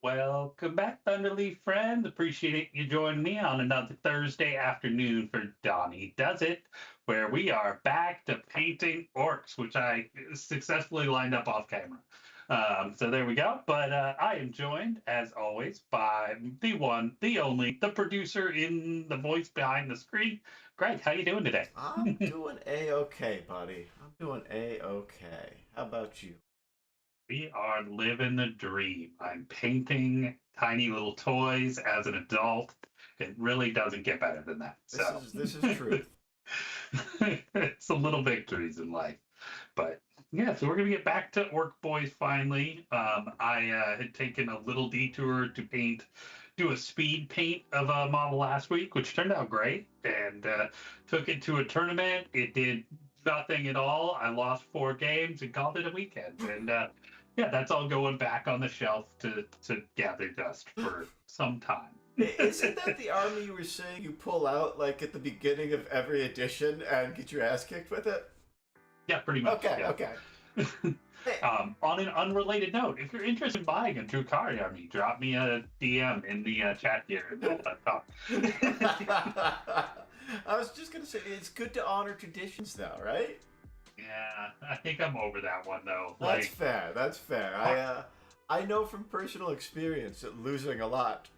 Welcome back, Thunderleaf friend. Appreciate you joining me on another Thursday afternoon for Donnie Does It, where we are back to painting orcs, which I successfully lined up off camera. So there we go. But I am joined, as always, by the one, the only, the producer in the voice behind the screen. Greg, how you doing today? I'm doing a-okay, buddy. I'm doing a-okay. How about you? We are living the dream. I'm painting tiny little toys as an adult. It really doesn't get better than that. This is truth. It's the little victories in life. But yeah, so we're gonna get back to Ork Boyz finally. I had taken a little detour to do a speed paint of a model last week, which turned out great, and took it to a tournament. It did nothing at all. I lost 4 games and called it a weekend. And yeah, that's all going back on the shelf to gather dust for some time. Isn't that the army you were saying you pull out like at the beginning of every edition and get your ass kicked with it? Yeah, pretty much. Okay, yeah. okay. On an unrelated note, if you're interested in buying a Drukari army, drop me a DM in the chat here and we'll talk. I was just gonna say it's good to honor traditions, though, right? Yeah, I think I'm over that one though. That's fair. That's fair. I know from personal experience that losing a lot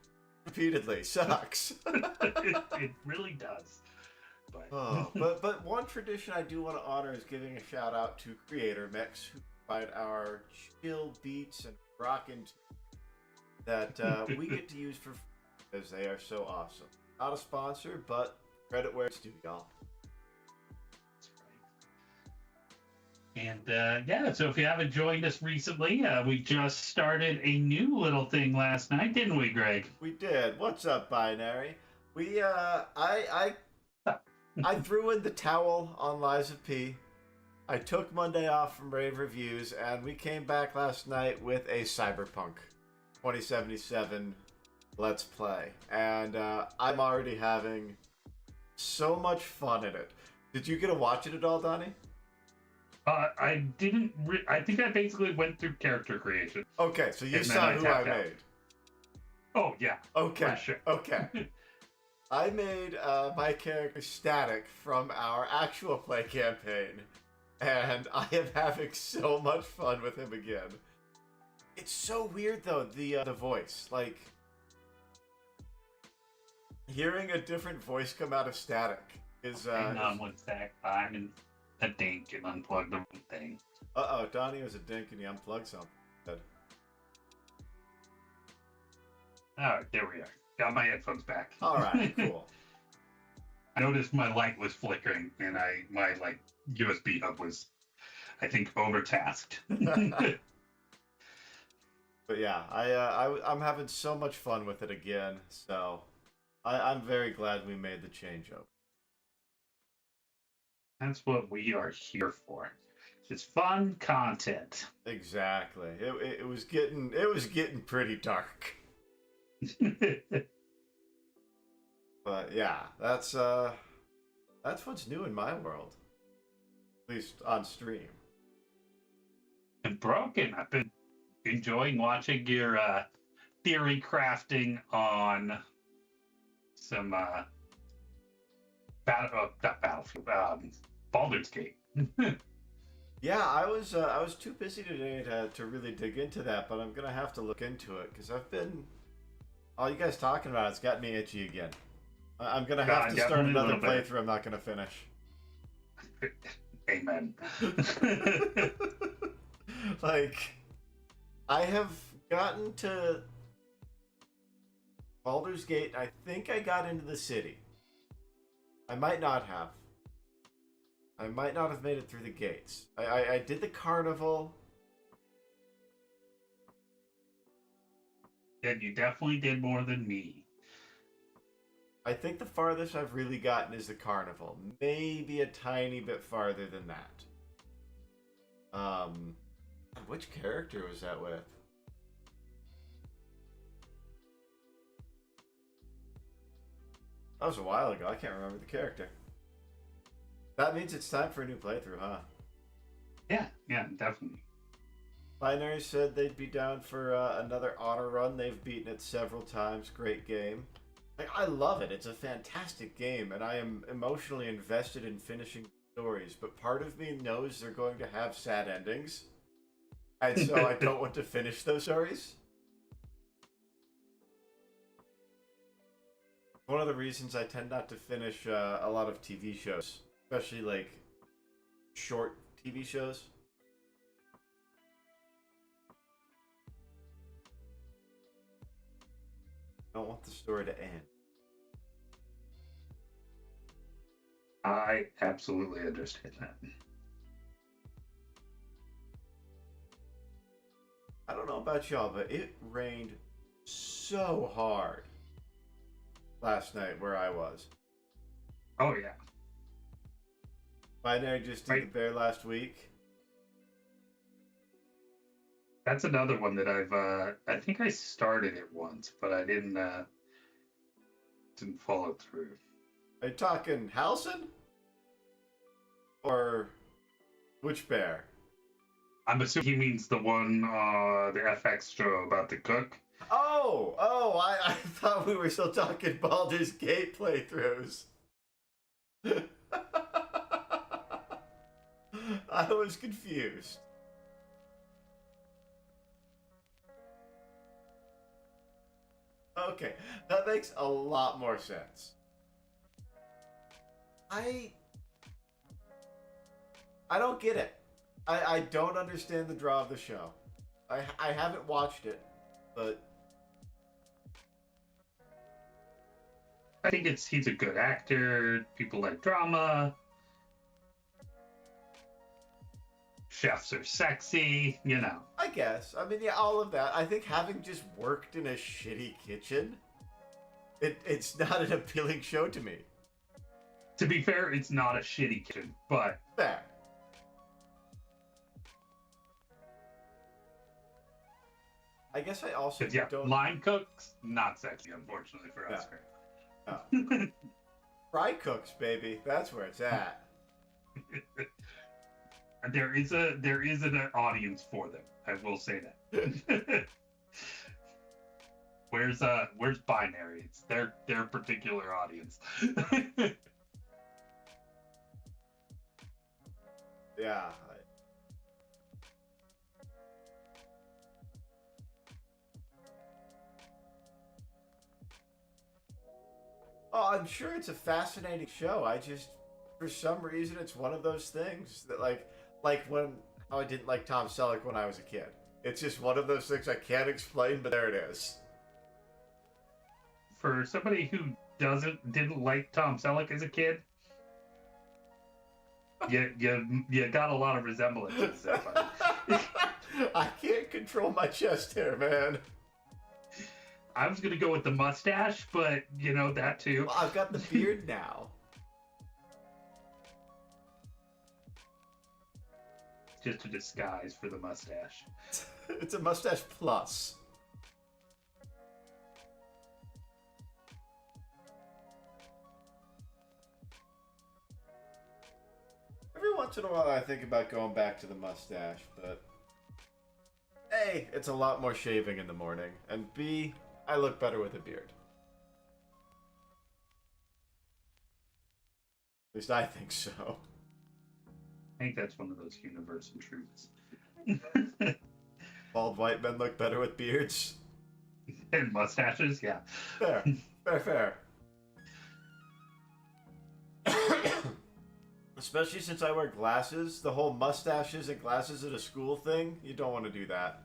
repeatedly sucks. it really does. But one tradition I do want to honor is giving a shout out to Creator Mix, who provide our chill beats and rockin' that we get to use for free because they are so awesome. Not a sponsor, but credit where it's due, y'all. And yeah, so if you haven't joined us recently, we just started a new little thing last night, didn't we, Greg? We did. What's up, Binary? I threw in the towel on Lies of P. I took Monday off from rave reviews, and we came back last night with a Cyberpunk 2077 Let's Play. And I'm already having so much fun in it. Did you get to watch it at all, Donnie? I didn't. I think I basically went through character creation. Okay, so you saw who I made. Oh yeah. Okay. For sure. Okay. I made my character Static from our actual play campaign, and I am having so much fun with him again. It's so weird though, the voice, like hearing a different voice come out of Static is. Hang on one sec. I'm in a dink and unplug the thing. Uh-oh, Donnie was a dink and he unplugged something. Good. Alright, there we are. Got my headphones back. Alright, cool. I noticed my light was flickering and my USB hub was, I think, overtasked. But yeah, I'm having so much fun with it again, so I'm very glad we made the changeover. That's what we are here for. It's fun content. Exactly. It was getting pretty dark. But yeah, that's what's new in my world. At least on stream. And Broken, I've been enjoying watching your theory crafting on some Baldur's Gate. Yeah, I was too busy today to really dig into that, but I'm gonna have to look into it because I've been all you guys talking about. It's got me itchy again. I'm gonna have to start another playthrough. I'm not gonna finish. Amen. Like, I have gotten to Baldur's Gate. I think I got into the city. I might not have. I might not have made it through the gates. I did the carnival. Yeah, you definitely did more than me. I think the farthest I've really gotten is the carnival. Maybe a tiny bit farther than that. Which character was that with? That was a while ago. I can't remember the character. That means it's time for a new playthrough, huh? Yeah, definitely. Binary said they'd be down for another honor run. They've beaten it several times. Great game. Like, I love it. It's a fantastic game, and I am emotionally invested in finishing stories. But part of me knows they're going to have sad endings, and so I don't want to finish those stories. One of the reasons I tend not to finish a lot of TV shows, especially like short TV shows. I don't want the story to end. I absolutely understand that. I don't know about y'all, but it rained so hard last night where I was. Oh yeah. Binary just did the bear last week. That's another one that I think I started it once, but I didn't follow through. Are you talking Halcyon? Or which bear? I'm assuming he means the one the FX show about the cook. I thought we were still talking Baldur's Gate playthroughs. I was confused. Okay, that makes a lot more sense. I don't get it. I don't understand the draw of the show. I haven't watched it, but I think he's a good actor. People like drama. Chefs are sexy, you know. I guess. I mean, yeah, all of that. I think having just worked in a shitty kitchen, it's not an appealing show to me. To be fair, it's not a shitty kitchen, but fair. I guess I also don't. Line cooks, not sexy, unfortunately for us. No. Fry cooks, baby. That's where it's at. There is an audience for them. I will say that. Where's Binary? It's their particular audience. Yeah. Oh, I'm sure it's a fascinating show. I just, for some reason, it's one of those things that like when how I didn't like Tom Selleck when I was a kid. It's just one of those things I can't explain, but there it is. For somebody who didn't like Tom Selleck as a kid, you got a lot of resemblances. I can't control my chest hair, man. I was gonna go with the mustache, but you know that too. Well, I've got the beard now. Just a disguise for the mustache. It's a mustache plus. Every once in a while I think about going back to the mustache, but A, it's a lot more shaving in the morning, and B, I look better with a beard. At least I think so. I think that's one of those universal truths. Bald white men look better with beards. And mustaches, yeah. Fair. Fair. Especially since I wear glasses, the whole mustaches and glasses at a school thing, you don't want to do that.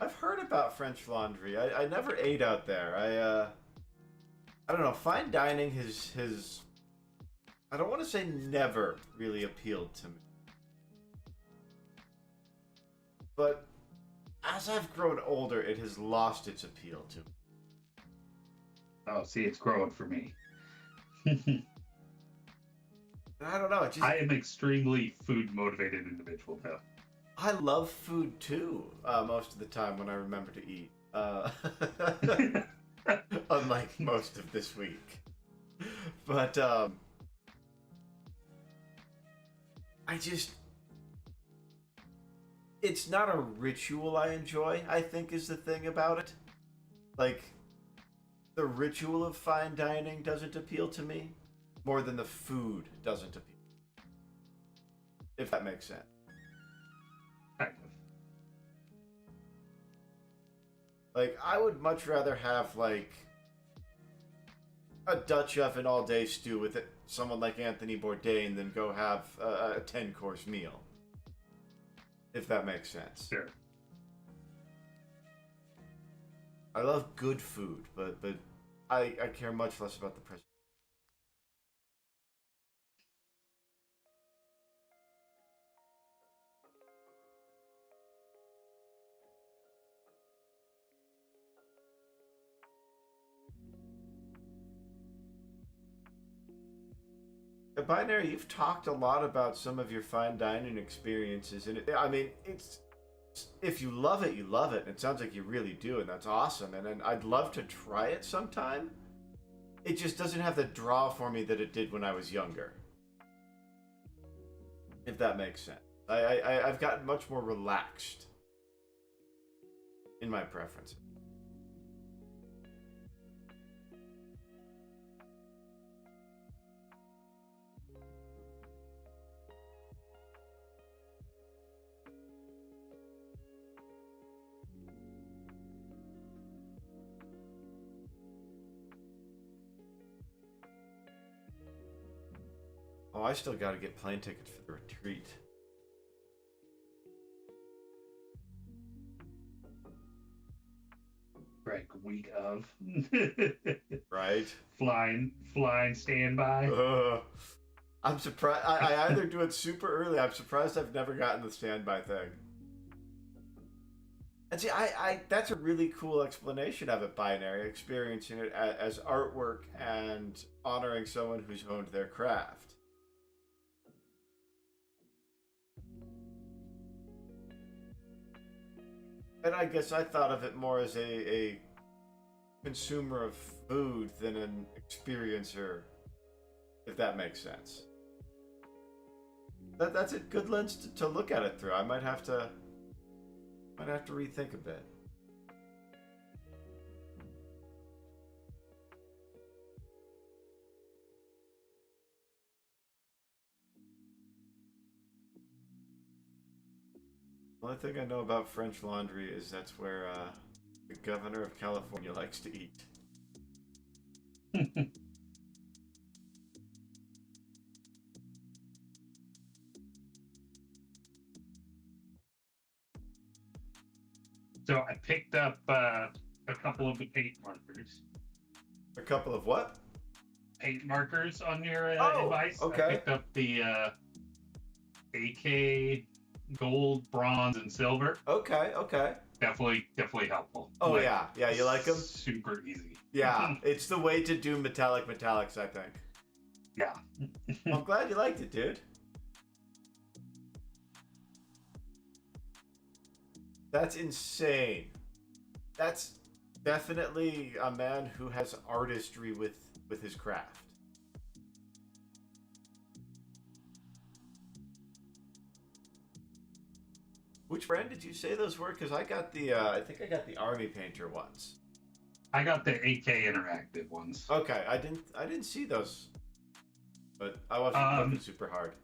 I've heard about French Laundry. I never ate out there. I don't know. Fine dining has I don't want to say never really appealed to me. But as I've grown older, it has lost its appeal to me. Oh, see, it's growing for me. I don't know. It just, I am extremely food motivated individual though. I love food too. Most of the time when I remember to eat. Unlike most of this week. But I just, it's not a ritual I enjoy, I think is the thing about it. Like, the ritual of fine dining doesn't appeal to me more than the food doesn't appeal. If that makes sense. Kind of. Like, I would much rather have, like, a Dutch oven all day stew with someone like Anthony Bourdain than go have a 10-course meal. If that makes sense. Sure. I love good food, but I care much less about the presentation. Binary, you've talked a lot about some of your fine dining experiences, and it's if you love it, you love it. And it sounds like you really do, and that's awesome. And I'd love to try it sometime. It just doesn't have the draw for me that it did when I was younger. If that makes sense. I've gotten much more relaxed in my preferences. Oh, I still got to get plane tickets for the retreat. Right, week of. Right? Flying standby. I'm surprised. I either do it super early. I'm surprised I've never gotten the standby thing. And see, that's a really cool explanation of it, Binary, experiencing it as artwork and honoring someone who's honed their craft. And I guess I thought of it more as a consumer of food than an experiencer, if that makes sense. That's a good lens to look at it through. I might have to rethink a bit. The only thing I know about French Laundry is that's where the governor of California likes to eat. So I picked up a couple of the paint markers. A couple of what? Paint markers on your device. Okay. I picked up the AK gold, bronze, and silver. Okay. Definitely helpful. Oh, like, yeah, you like them? Super easy. Yeah, it's the way to do metallics, I think. Yeah. Well, I'm glad you liked it, dude. That's insane. That's definitely a man who has artistry with his craft. Which brand did you say those were? Because I got the, I think I got the Army Painter ones. I got the AK Interactive ones. Okay, I didn't see those, but I wasn't looking super hard.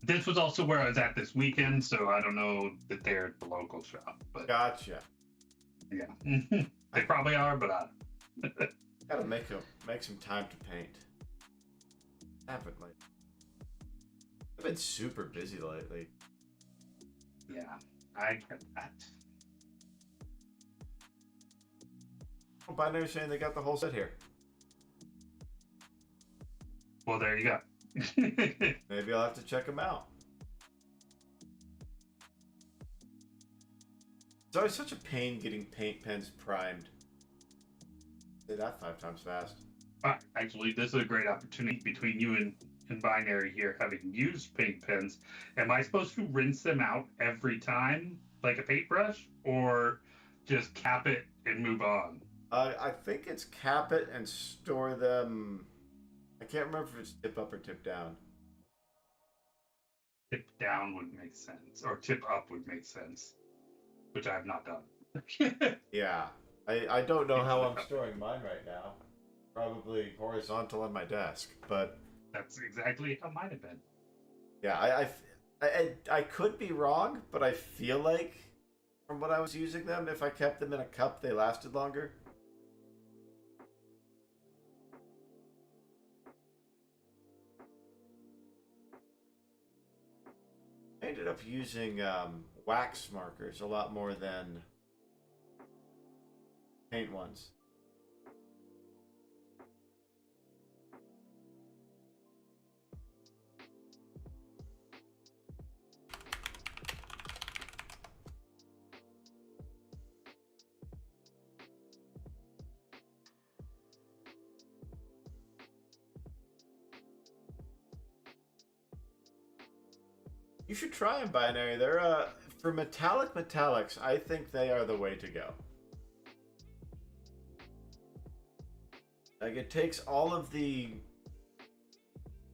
This was also where I was at this weekend, so I don't know that they're at the local shop. But gotcha. Yeah, they probably are, but I don't. Gotta make some time to paint. Haven't lately. I've been super busy lately. Yeah, I get that. Oh, Binary saying they got the whole set here. Well, there you go. Maybe I'll have to check them out. It's always such a pain getting paint pens primed. Say that 5 times fast. Actually, this is a great opportunity between you and in binary here, having used paint pens, am I supposed to rinse them out every time like a paintbrush, or just cap it and move on? I think it's cap it and store them. I can't remember if it's tip up or tip down. Tip down would make sense, or tip up would make sense, which I have not done. Yeah. I don't know how I'm storing mine right now. Probably horizontal on my desk, but That's exactly how mine have been. yeah, I could be wrong, but I feel like from what I was using them, if I kept them in a cup, they lasted longer. I ended up using wax markers a lot more than paint ones. You should try them, Binary. They're for metallics, I think they are the way to go. Like, it takes all of the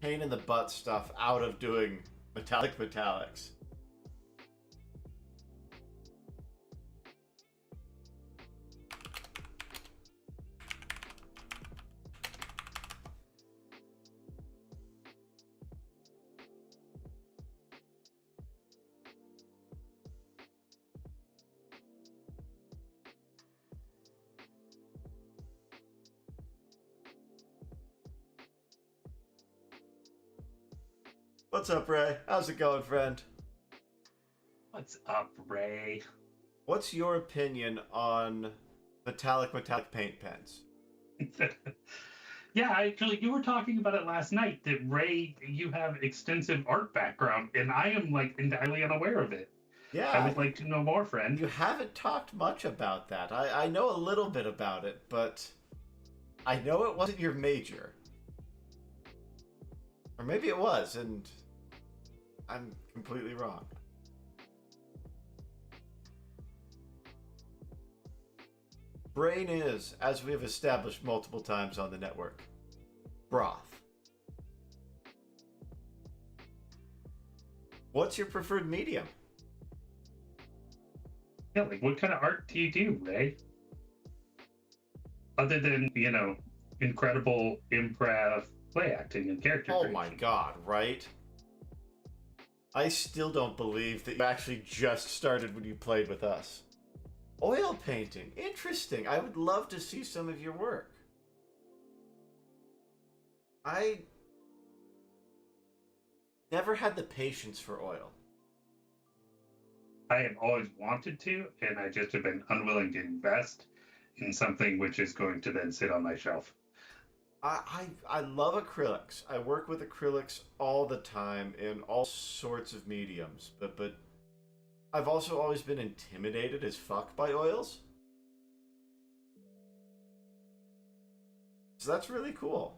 pain in the butt stuff out of doing metallics. What's up, Ray? How's it going, friend? What's up, Ray? What's your opinion on metallic paint pens? Yeah, actually, you were talking about it last night that Ray, you have extensive art background, and I am like entirely unaware of it. I Yeah, would like to know more, friend. you haven't talked much about that. I know a little bit about it, but I know it wasn't your major. Or maybe it was, and I'm completely wrong. Brain is, as we have established multiple times on the network, broth. What's your preferred medium? Yeah, like what kind of art do you do, Ray? Other than, incredible improv play acting and character Oh creation. my god, right? I still don't believe that you actually just started when you played with us. Oil painting. Interesting. I would love to see some of your work. I never had the patience for oil. I have always wanted to, and I just have been unwilling to invest in something which is going to then sit on my shelf. I love acrylics. I work with acrylics all the time in all sorts of mediums, but I've also always been intimidated as fuck by oils. So that's really cool.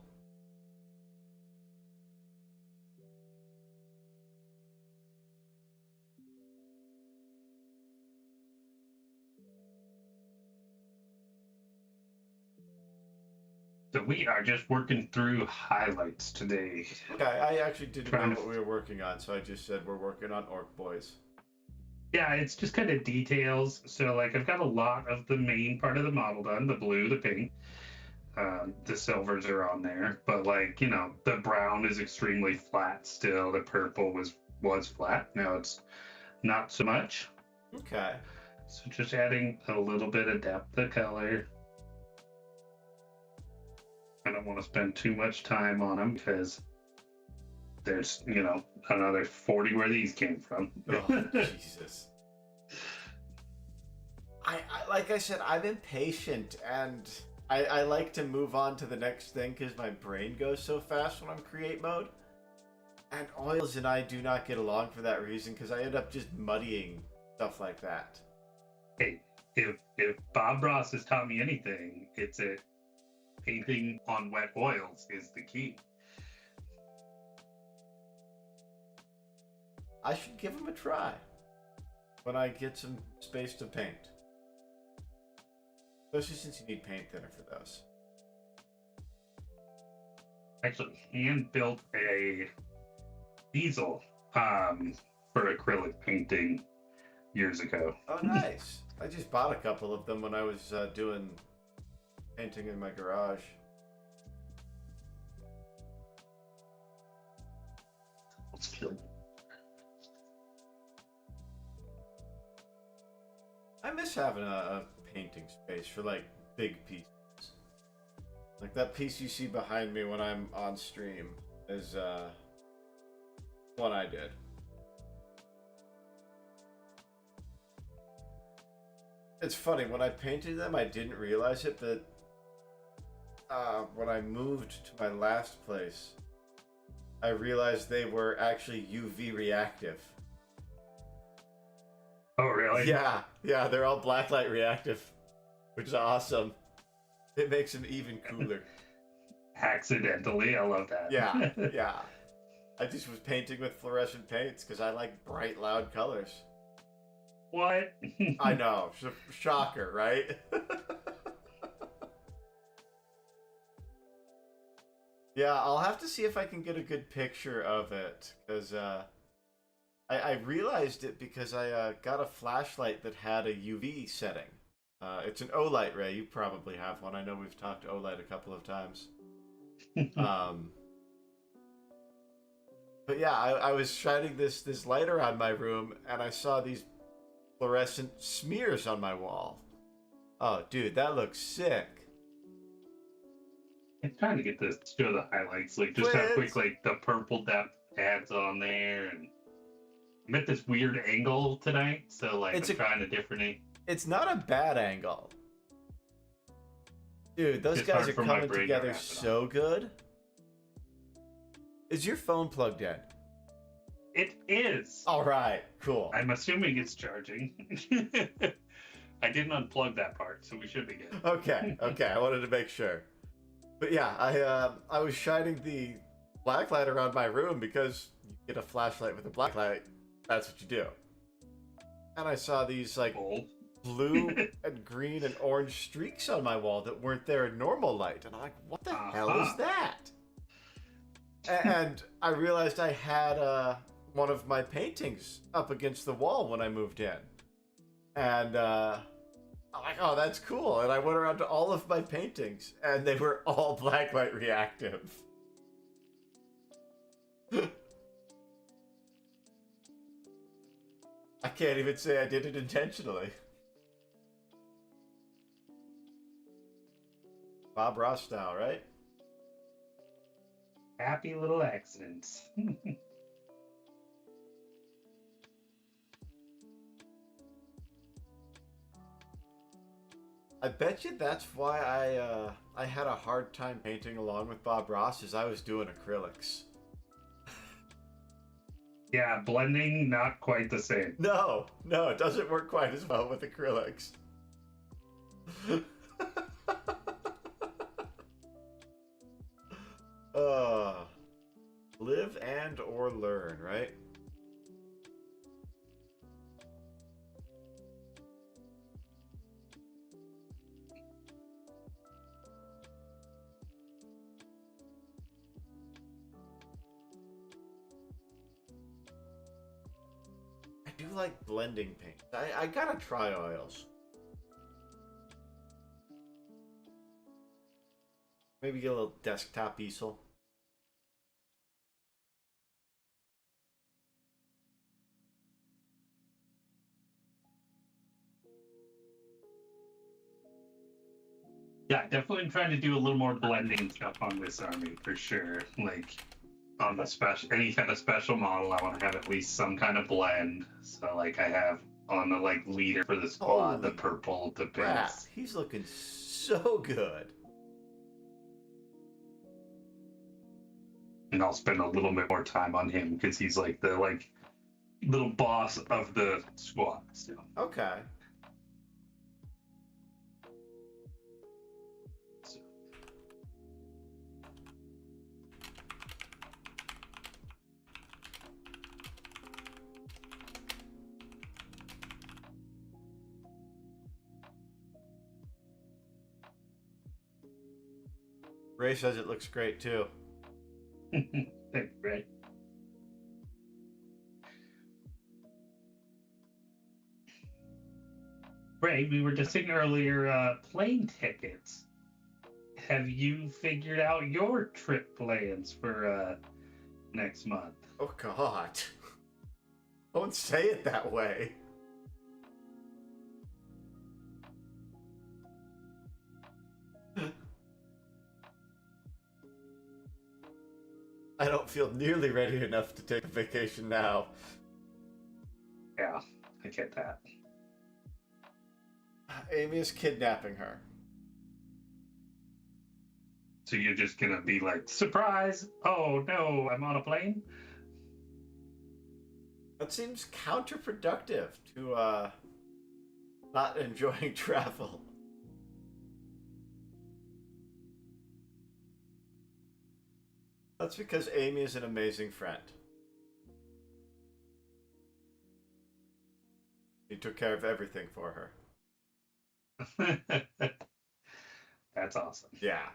So we are just working through highlights today. Okay, I actually didn't know what we were working on, so I just said we're working on Ork Boyz. Yeah, it's just kind of details. So, like, I've got a lot of the main part of the model done, the blue, the pink. The silvers are on there, but like, the brown is extremely flat still. The purple was flat. Now it's not so much. Okay. So just adding a little bit of depth of color. I don't want to spend too much time on them because there's, another 40 where these came from. Oh, Jesus. I like I said, I'm impatient, and I like to move on to the next thing because my brain goes so fast when I'm create mode. And oils and I do not get along for that reason because I end up just muddying stuff like that. Hey, if Bob Ross has taught me anything, it's that painting on wet oils is the key. I should give them a try when I get some space to paint. Especially since you need paint thinner for those. Actually, hand built a easel for acrylic painting years ago. Oh, nice. I just bought a couple of them when I was doing painting in my garage. Let's kill. I miss having a painting space for like big pieces. Like that piece you see behind me when I'm on stream is one I did. It's funny, when I painted them I didn't realize it, but when I moved to my last place I realized they were actually UV reactive. Oh, really? Yeah, they're all blacklight reactive, which is awesome. It makes them even cooler. Accidentally, I love that. Yeah. I just was painting with fluorescent paints because I like bright, loud colors. What? I know. Shocker, right? Yeah, I'll have to see if I can get a good picture of it, because I realized it because I got a flashlight that had a UV setting. It's an OLight ray. You probably have one. I know we've talked OLight a couple of times. But yeah, I was shining this light around my room, and I saw these fluorescent smears on my wall. Oh, dude, that looks sick. I'm trying to get this to show the highlights, like just how quick like the purple depth adds on there, and I'm at this weird angle tonight, so like I'm trying a different. It's not a bad angle, dude. Those guys are coming together so good. Is your phone plugged in? It is. All right, cool. I'm assuming it's charging. I didn't unplug that part, so we should be good. Okay. I wanted to make sure. But yeah, I was shining the black light around my room because you get a flashlight with a black light. That's what you do. And I saw these like blue and green and orange streaks on my wall that weren't there in normal light. And I'm like, what the hell is that? And I realized I had one of my paintings up against the wall when I moved in. And I'm like, oh, that's cool. And I went around to all of my paintings, and they were all blacklight reactive. I can't even say I did it intentionally. Bob Ross style, right? Happy little accidents. I bet you that's why I had a hard time painting along with Bob Ross, as I was doing acrylics. Yeah, blending, not quite the same. No, it doesn't work quite as well with acrylics. Live and or learn, right? I do like blending paint. I gotta try oils. Maybe get a little desktop easel. Yeah, definitely trying to do a little more blending stuff on this army for sure. Like on the special, any kind of special model, I want to have at least some kind of blend. So like I have on the like leader for the squad, the purple, the pinks. He's looking so good. And I'll spend a little bit more time on him because he's like the little boss of the squad. So. Okay. Ray says it looks great too. Right. Ray, we were discussing earlier plane tickets. Have you figured out your trip plans for next month? Oh God. Don't say it that way. I don't feel nearly ready enough to take a vacation now. Yeah, I get that. Amy is kidnapping her. So you're just gonna be like, surprise! Oh no, I'm on a plane? That seems counterproductive to not enjoying travel. That's because Amy is an amazing friend. He took care of everything for her. That's awesome. Yeah.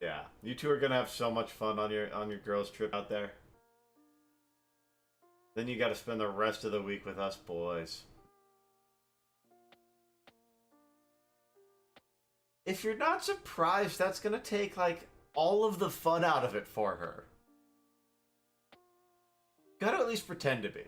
Yeah. You two are gonna have so much fun on your girls' trip out there. Then you gotta spend the rest of the week with us boys. If you're not surprised, that's gonna take like all of the fun out of it for her. Gotta at least pretend to be.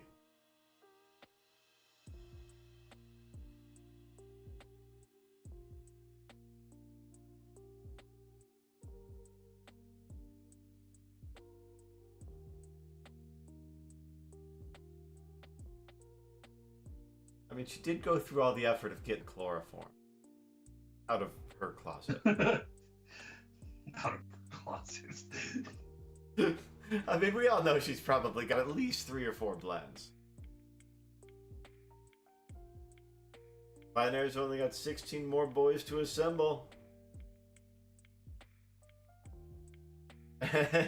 I mean, she did go through all the effort of getting chloroform out of her closet. Out of closets. I mean, we all know she's probably got at least 3 or 4 blends. Binary's only got 16 more boys to assemble.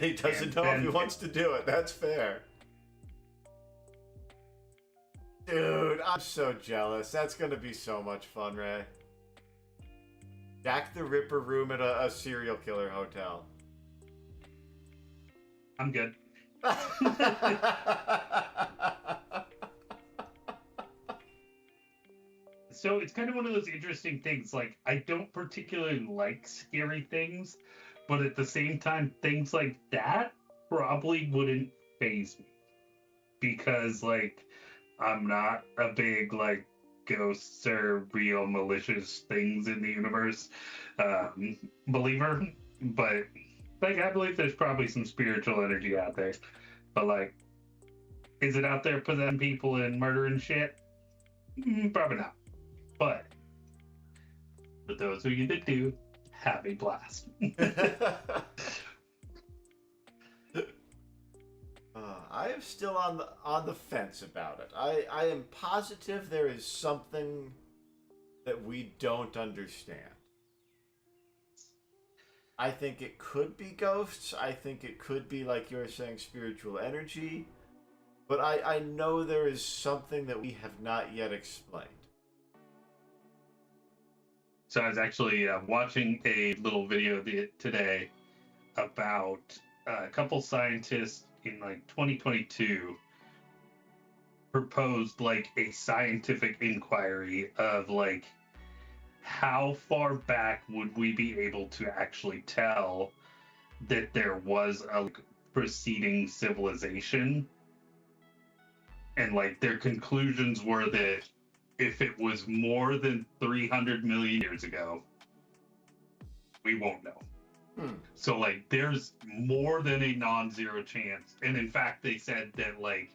He doesn't know if he wants to do it. That's fair. Dude, I'm so jealous. That's gonna be so much fun, Ray. Jack the Ripper room at a serial killer hotel. I'm good. So it's kind of one of those interesting things. Like, I don't particularly like scary things, but at the same time, things like that probably wouldn't faze me. Because, like, I'm not a big, like, ghosts are real malicious things in the universe believer. But, like, I believe there's probably some spiritual energy out there. But, like, is it out there possessing people and murdering shit? Probably not. But for those of you that do, have a blast. I am still on the fence about it. I am positive there is something that we don't understand. I think it could be ghosts. I think it could be, like you were saying, spiritual energy. But I know there is something that we have not yet explained. So I was actually watching a little video today about a couple scientists in like 2022 proposed like a scientific inquiry of like how far back would we be able to actually tell that there was a like, preceding civilization, and like their conclusions were that if it was more than 300 million years ago, we won't know. So like there's more than a non-zero chance. And in fact, they said that like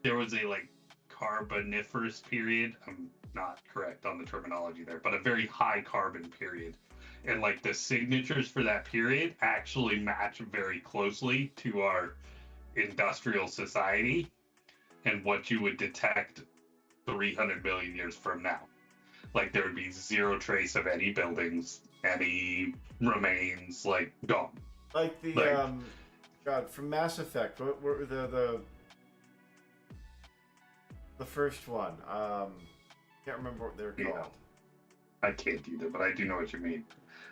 there was a like carboniferous period. I'm not correct on the terminology there, but a very high carbon period. And like the signatures for that period actually match very closely to our industrial society and what you would detect 300 million years from now. Like there would be zero trace of any buildings, any remains, like gone. Like the God, from Mass Effect, what were the first one? Can't remember what they were called. I can't either, but I do know what you mean.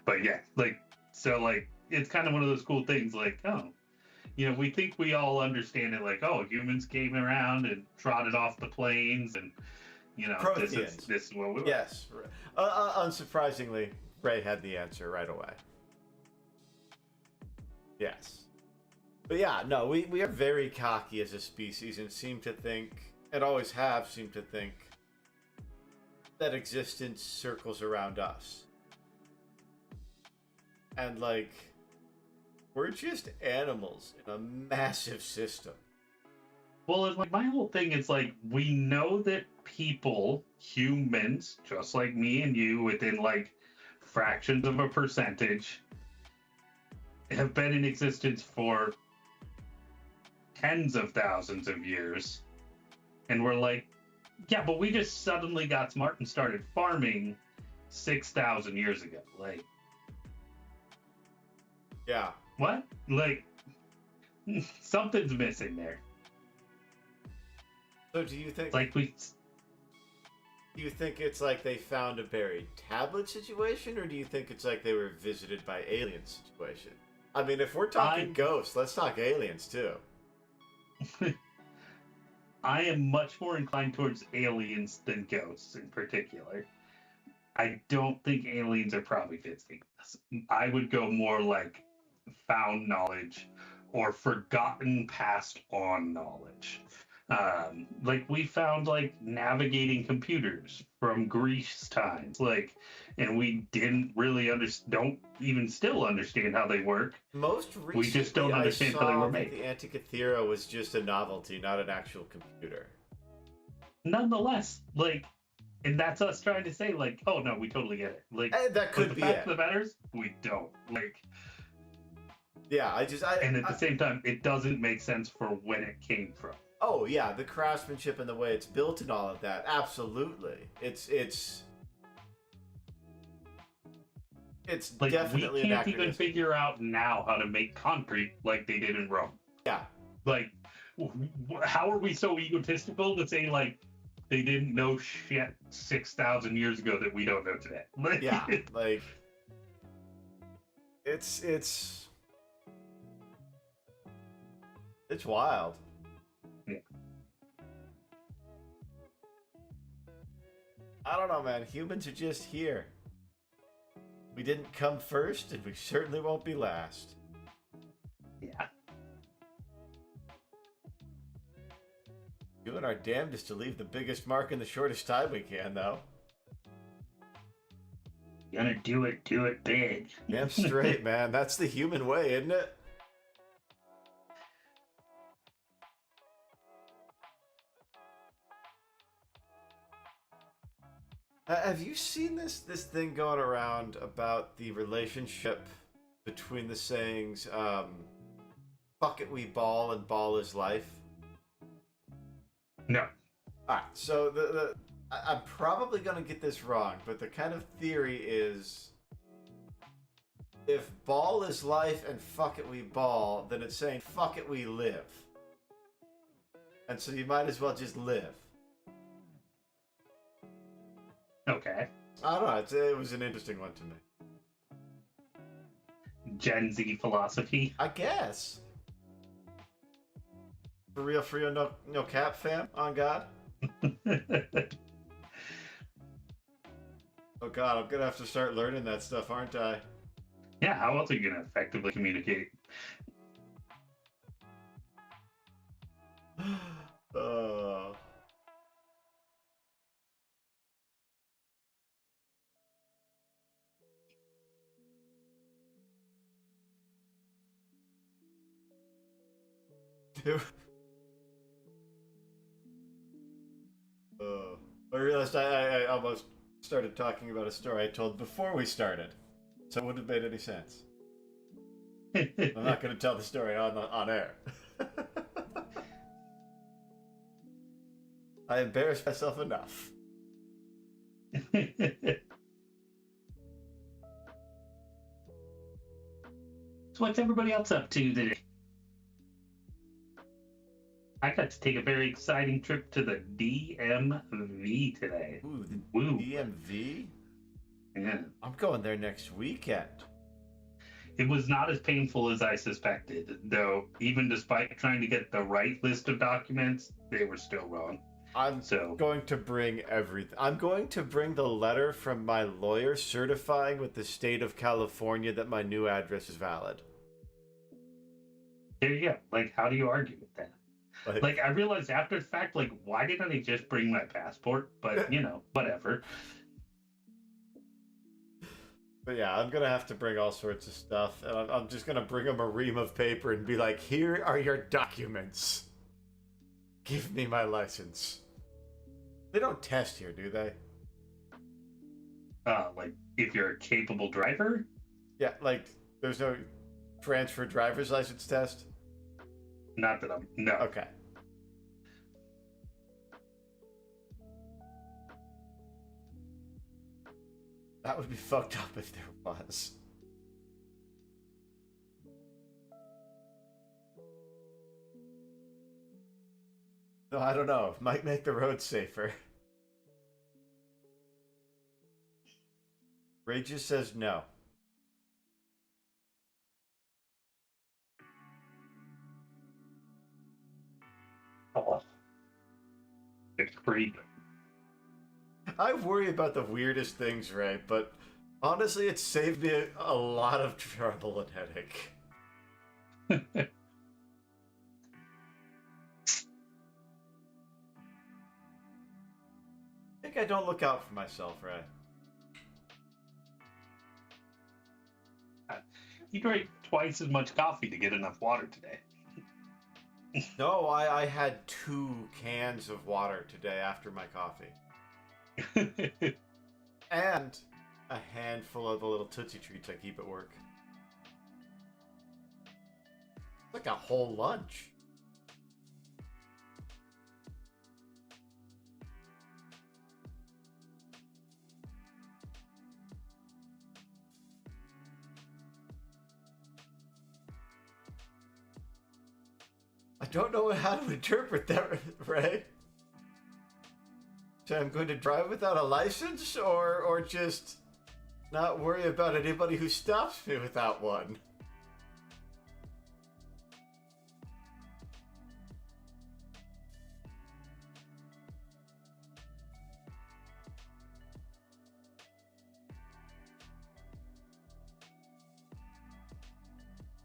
But yeah, like, so like, it's kind of one of those cool things. Like, oh, we think we all understand it. Like, oh, humans came around and trotted off the plains, and Protheans. this is what we were. Yes. Unsurprisingly, Ray had the answer right away. Yes. But yeah, no, we are very cocky as a species and seem to think, and always have seemed to think, that existence circles around us. And like, we're just animals in a massive system. Well, it's like my whole thing is like, we know that people, humans, just like me and you, within like fractions of a percentage, have been in existence for tens of thousands of years. And we're like, yeah, but we just suddenly got smart and started farming 6,000 years ago. Like, yeah. What? Like, something's missing there. So do you think... Like, Do you think it's like they found a buried tablet situation, or do you think it's like they were visited by aliens situation? I mean, if we're talking ghosts, let's talk aliens too. I am much more inclined towards aliens than ghosts in particular. I don't think aliens are probably visiting us. I would go more like found knowledge or forgotten passed on knowledge. Like we found like navigating computers from Greece times, like, and we didn't really don't even still understand how they work. Most recently, we just don't understand how they were made. The Antikythera was just a novelty, not an actual computer. Nonetheless, like, and that's us trying to say, like, oh no, we totally get it. Like, that could be it. The fact of the matter is, we don't. Like, yeah, and at the same time, it doesn't make sense for when it came from. Oh yeah, the craftsmanship and the way it's built and all of that. Absolutely, it's like, definitely. We can't even figure out now how to make concrete like they did in Rome. Yeah. Like, how are we so egotistical to say like they didn't know shit 6,000 years ago that we don't know today? Like, yeah, like it's wild. Yeah. I don't know, man. Humans are just here. We didn't come first, and we certainly won't be last. Yeah. Doing our damnedest to leave the biggest mark in the shortest time we can, though. Gonna do it big. Damn straight, man. That's the human way, isn't it? Have you seen this thing going around about the relationship between the sayings, fuck it, we ball, and ball is life? No. Alright, so I'm probably going to get this wrong, but the kind of theory is, if ball is life and fuck it, we ball, then it's saying fuck it, we live. And so you might as well just live. Okay. I don't know. It was an interesting one to me. Gen Z philosophy. I guess. For real, no cap, fam. On God. Oh God, I'm gonna have to start learning that stuff, aren't I? Yeah. How else are you gonna effectively communicate? I realized I almost started talking about a story I told before we started, so it wouldn't have made any sense. I'm not going to tell the story on air. I embarrassed myself enough. So what's everybody else up to today? I got to take a very exciting trip to the DMV today. Ooh, the DMV? Yeah. I'm going there next weekend. It was not as painful as I suspected, though. Even despite trying to get the right list of documents, they were still wrong. I'm going to bring everything. I'm going to bring the letter from my lawyer certifying with the state of California that my new address is valid. There you go. Like, how do you argue with that? Like, I realized after the fact, like, why didn't I just bring my passport? But, whatever. But yeah, I'm going to have to bring all sorts of stuff. And I'm just going to bring them a ream of paper and be like, here are your documents. Give me my license. They don't test here, do they? Like, if you're a capable driver? Yeah, like, there's no transfer driver's license test? Not that I'm... No. Okay. That would be fucked up if there was. No, I don't know. Might make the road safer. Ray just says no. Oh. It's creepy. I worry about the weirdest things, Ray, but honestly, it's saved me a lot of trouble and headache. I think I don't look out for myself, Ray. You drank twice as much coffee to get enough water today. No, I had 2 cans of water today after my coffee. And a handful of the little Tootsie Treats I keep at work. It's like a whole lunch. I don't know how to interpret that, Ray. So I'm going to drive without a license, or just not worry about anybody who stops me without one?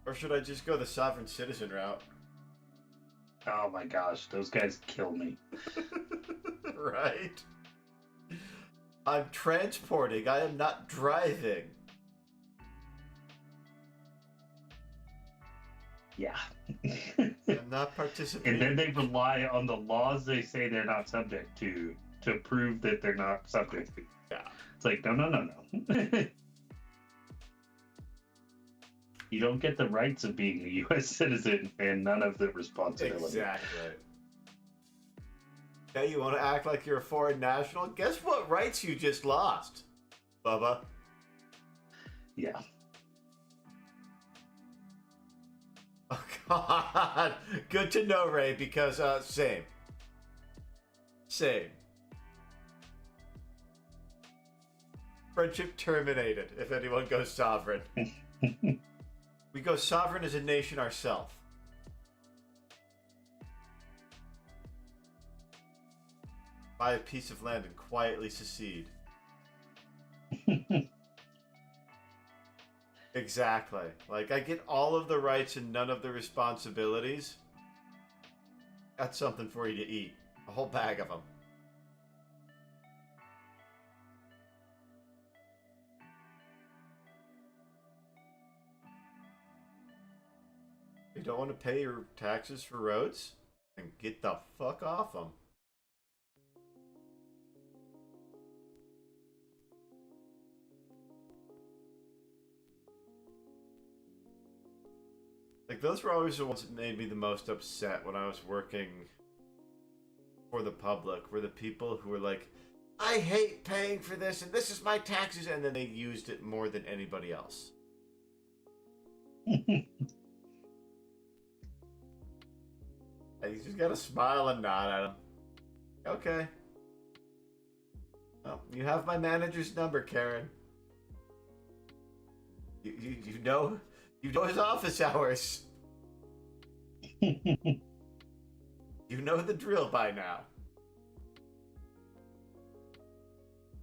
Or should I just go the sovereign citizen route? Oh my gosh, those guys kill me. Right? I'm transporting, I am not driving. Yeah. I'm not participating. And then they rely on the laws they say they're not subject to prove that they're not subject to. Yeah. It's like, no. You don't get the rights of being a U.S. citizen and none of the responsibility. Exactly. Hey, you want to act like you're a foreign national? Guess what rights you just lost, Bubba? Yeah. Oh, God. Good to know, Ray, because, same. Friendship terminated if anyone goes sovereign. We go sovereign as a nation ourselves. Buy a piece of land and quietly secede. Exactly. Like, I get all of the rights and none of the responsibilities. That's something for you to eat. A whole bag of them. You don't want to pay your taxes for roads? Then get the fuck off them. Like, those were always the ones that made me the most upset when I was working for the public, were the people who were like, I hate paying for this and this is my taxes, and then they used it more than anybody else. You just gotta smile and nod at him. Okay. Well, you have my manager's number, Karen. You know his office hours. You know the drill by now.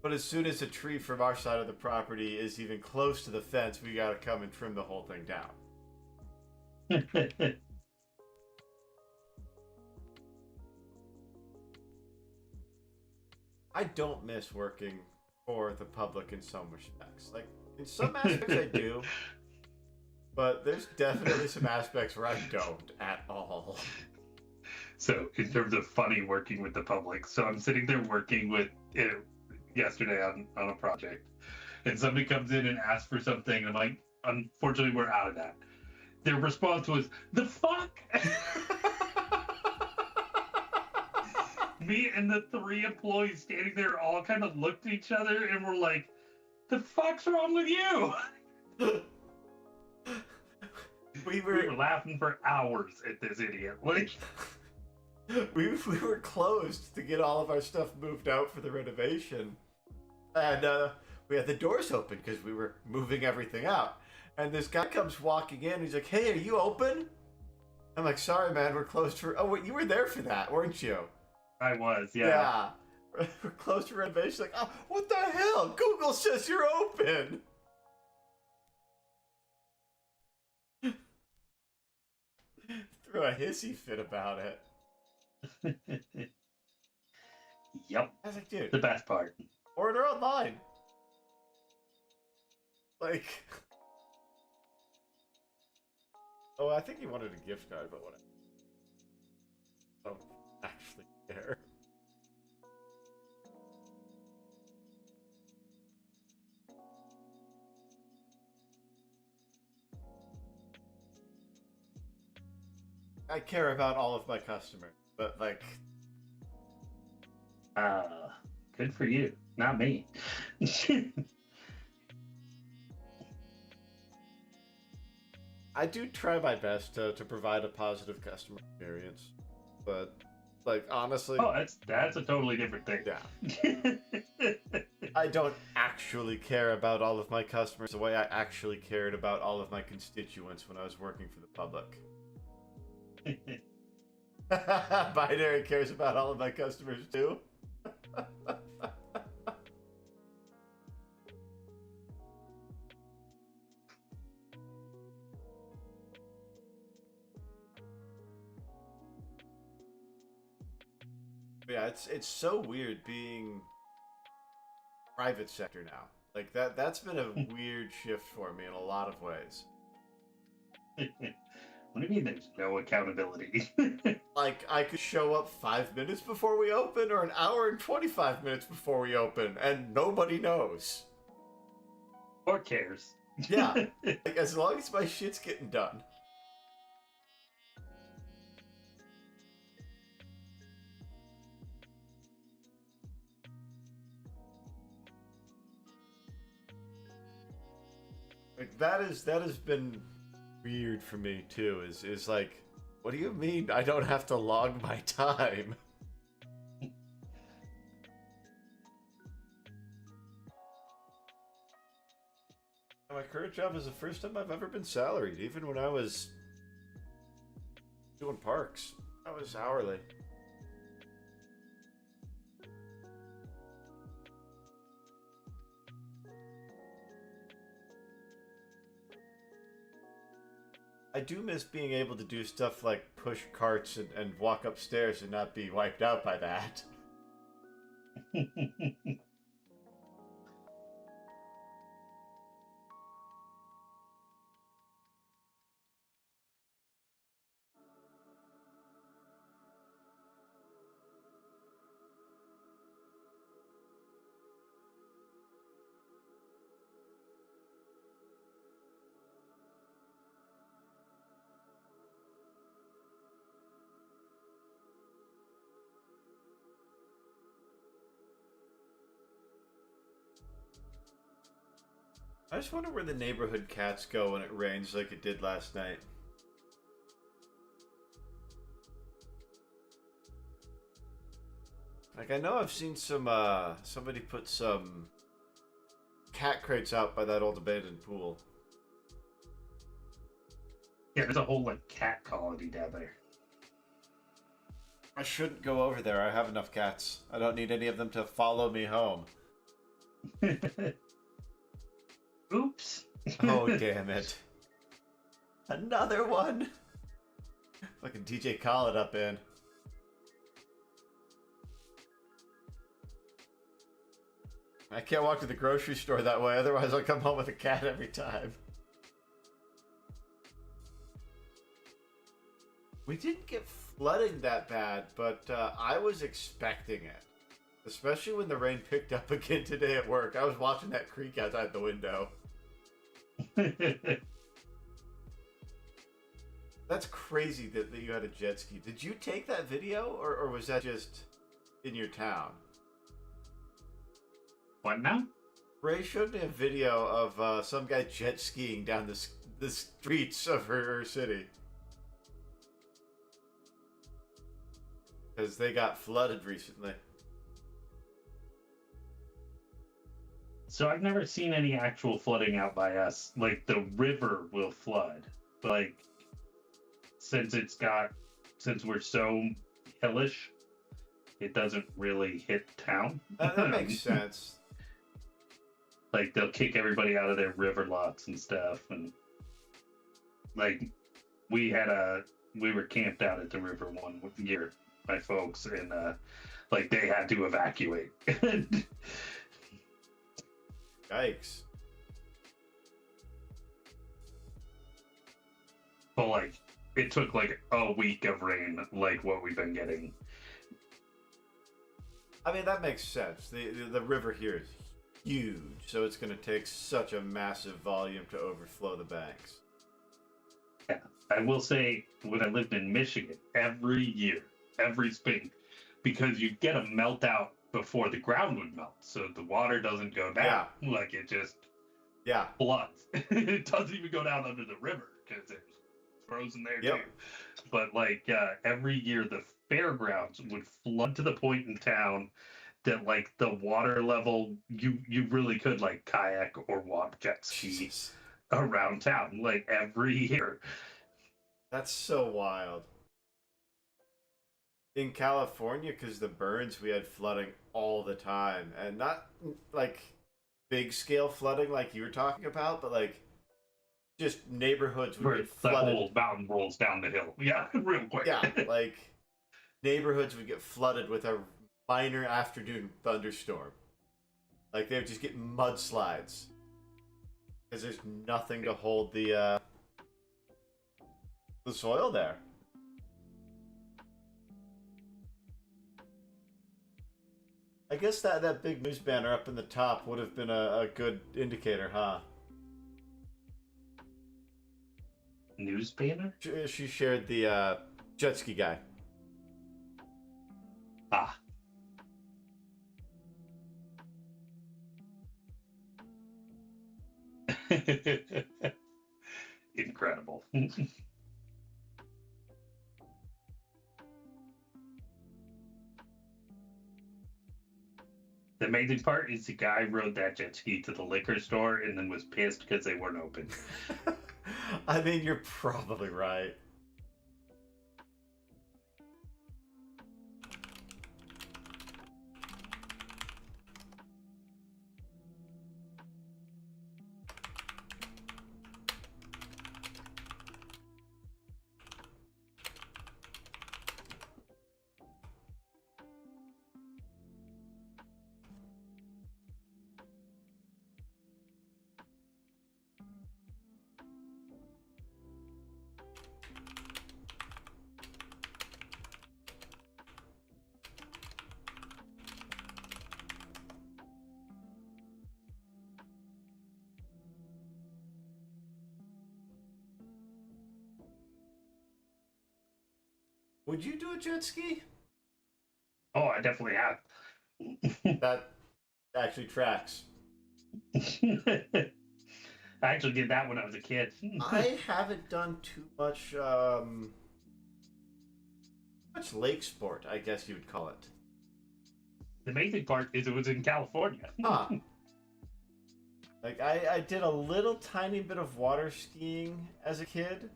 But as soon as a tree from our side of the property is even close to the fence, we gotta come and trim the whole thing down. I don't miss working for the public in some respects. Like, in some aspects I do, but there's definitely some aspects where I don't at all. So, in terms of funny working with the public, so I'm sitting there working with yesterday on a project, and somebody comes in and asks for something, and I'm like, unfortunately, we're out of that. Their response was, "The fuck?" Me and the 3 employees standing there all kind of looked at each other and were like, "The fuck's wrong with you?" We were laughing for hours at this idiot. Like, we were closed to get all of our stuff moved out for the renovation, and we had the doors open because we were moving everything out. And this guy comes walking in. He's like, "Hey, are you open?" I'm like, "Sorry, man, we're closed for." Oh, wait, you were there for that, weren't you? I was, yeah. Yeah. We're closed for renovation. Like, oh, what the hell? Google says you're open. Threw a hissy fit about it. Yep. I was like, dude. The best part. Order online. Like. Oh, I think he wanted a gift card, but whatever. I don't actually care. I care about all of my customers, but like... Good for you. Not me. I do try my best to provide a positive customer experience, but, like, honestly... Oh, that's a totally different thing. Yeah. I don't actually care about all of my customers the way I actually cared about all of my constituents when I was working for the public. Binary cares about all of my customers too. Yeah, it's so weird being private sector now. Like that's been a weird shift for me in a lot of ways. What do you mean there's no accountability? Like, I could show up 5 minutes before we open or an hour and 25 minutes before we open, and nobody knows. Or cares. Yeah. Like, as long as my shit's getting done. Like, that has been weird for me too, is like, what do you mean I don't have to log my time? My current job is the first time I've ever been salaried. Even when I was doing parks, I was hourly. I do miss being able to do stuff like push carts and walk upstairs and not be wiped out by that. I just wonder where the neighborhood cats go when it rains like it did last night. Like, I know I've seen somebody put some cat crates out by that old abandoned pool. Yeah, there's a whole like cat colony down there. I shouldn't go over there. I have enough cats. I don't need any of them to follow me home. Oops. Oh, damn it. Another one. Fucking DJ Khaled up in. I can't walk to the grocery store that way, otherwise I'll come home with a cat every time. We didn't get flooding that bad, but I was expecting it. Especially when the rain picked up again today at work. I was watching that creek outside the window. That's crazy that you had a jet ski. Did you take that video, or was that just in your town? What now? Ray showed me a video of some guy jet skiing down the streets of her city. Because they got flooded recently. So I've never seen any actual flooding out by us. Like, the river will flood. But, like, since we're so hillish, it doesn't really hit town. That makes sense. Like, they'll kick everybody out of their river lots and stuff. And, like, we were camped out at the river one year, my folks, and, like, they had to evacuate. Yikes. But, like, it took, like, a week of rain, like what we've been getting. I mean, that makes sense. The river here is huge, so it's going to take such a massive volume to overflow the banks. Yeah, I will say, when I lived in Michigan, every year, every spring, because you get a melt out before the ground would melt, so the water doesn't go down. Yeah. Like, it just floods. It doesn't even go down under the river, because it's frozen there too. But, like, every year, the fairgrounds would flood to the point in town that, like, the water level, you really could, like, kayak or walk jet ski around town, like, every year. That's so wild. In California, because the burns, we had flooding all the time. And not, like, big scale flooding like you were talking about, but, like, just neighborhoods would get flooded. The whole mountain rolls down the hill. Yeah, real quick. Yeah, like, neighborhoods would get flooded with a minor afternoon thunderstorm. Like, they would just get mudslides. Because there's nothing to hold the soil there. I guess that big news banner up in the top would have been a good indicator, huh? News banner? She shared the jet ski guy. Ah. Incredible. The amazing part is the guy rode that jet ski to the liquor store and then was pissed because they weren't open. I mean, you're probably right. Would you do a jet ski? Oh, I definitely have. That actually tracks. I actually did that when I was a kid. I haven't done too much lake sport, I guess you would call it. The amazing part is it was in California. Huh. Like, I did a little tiny bit of water skiing as a kid.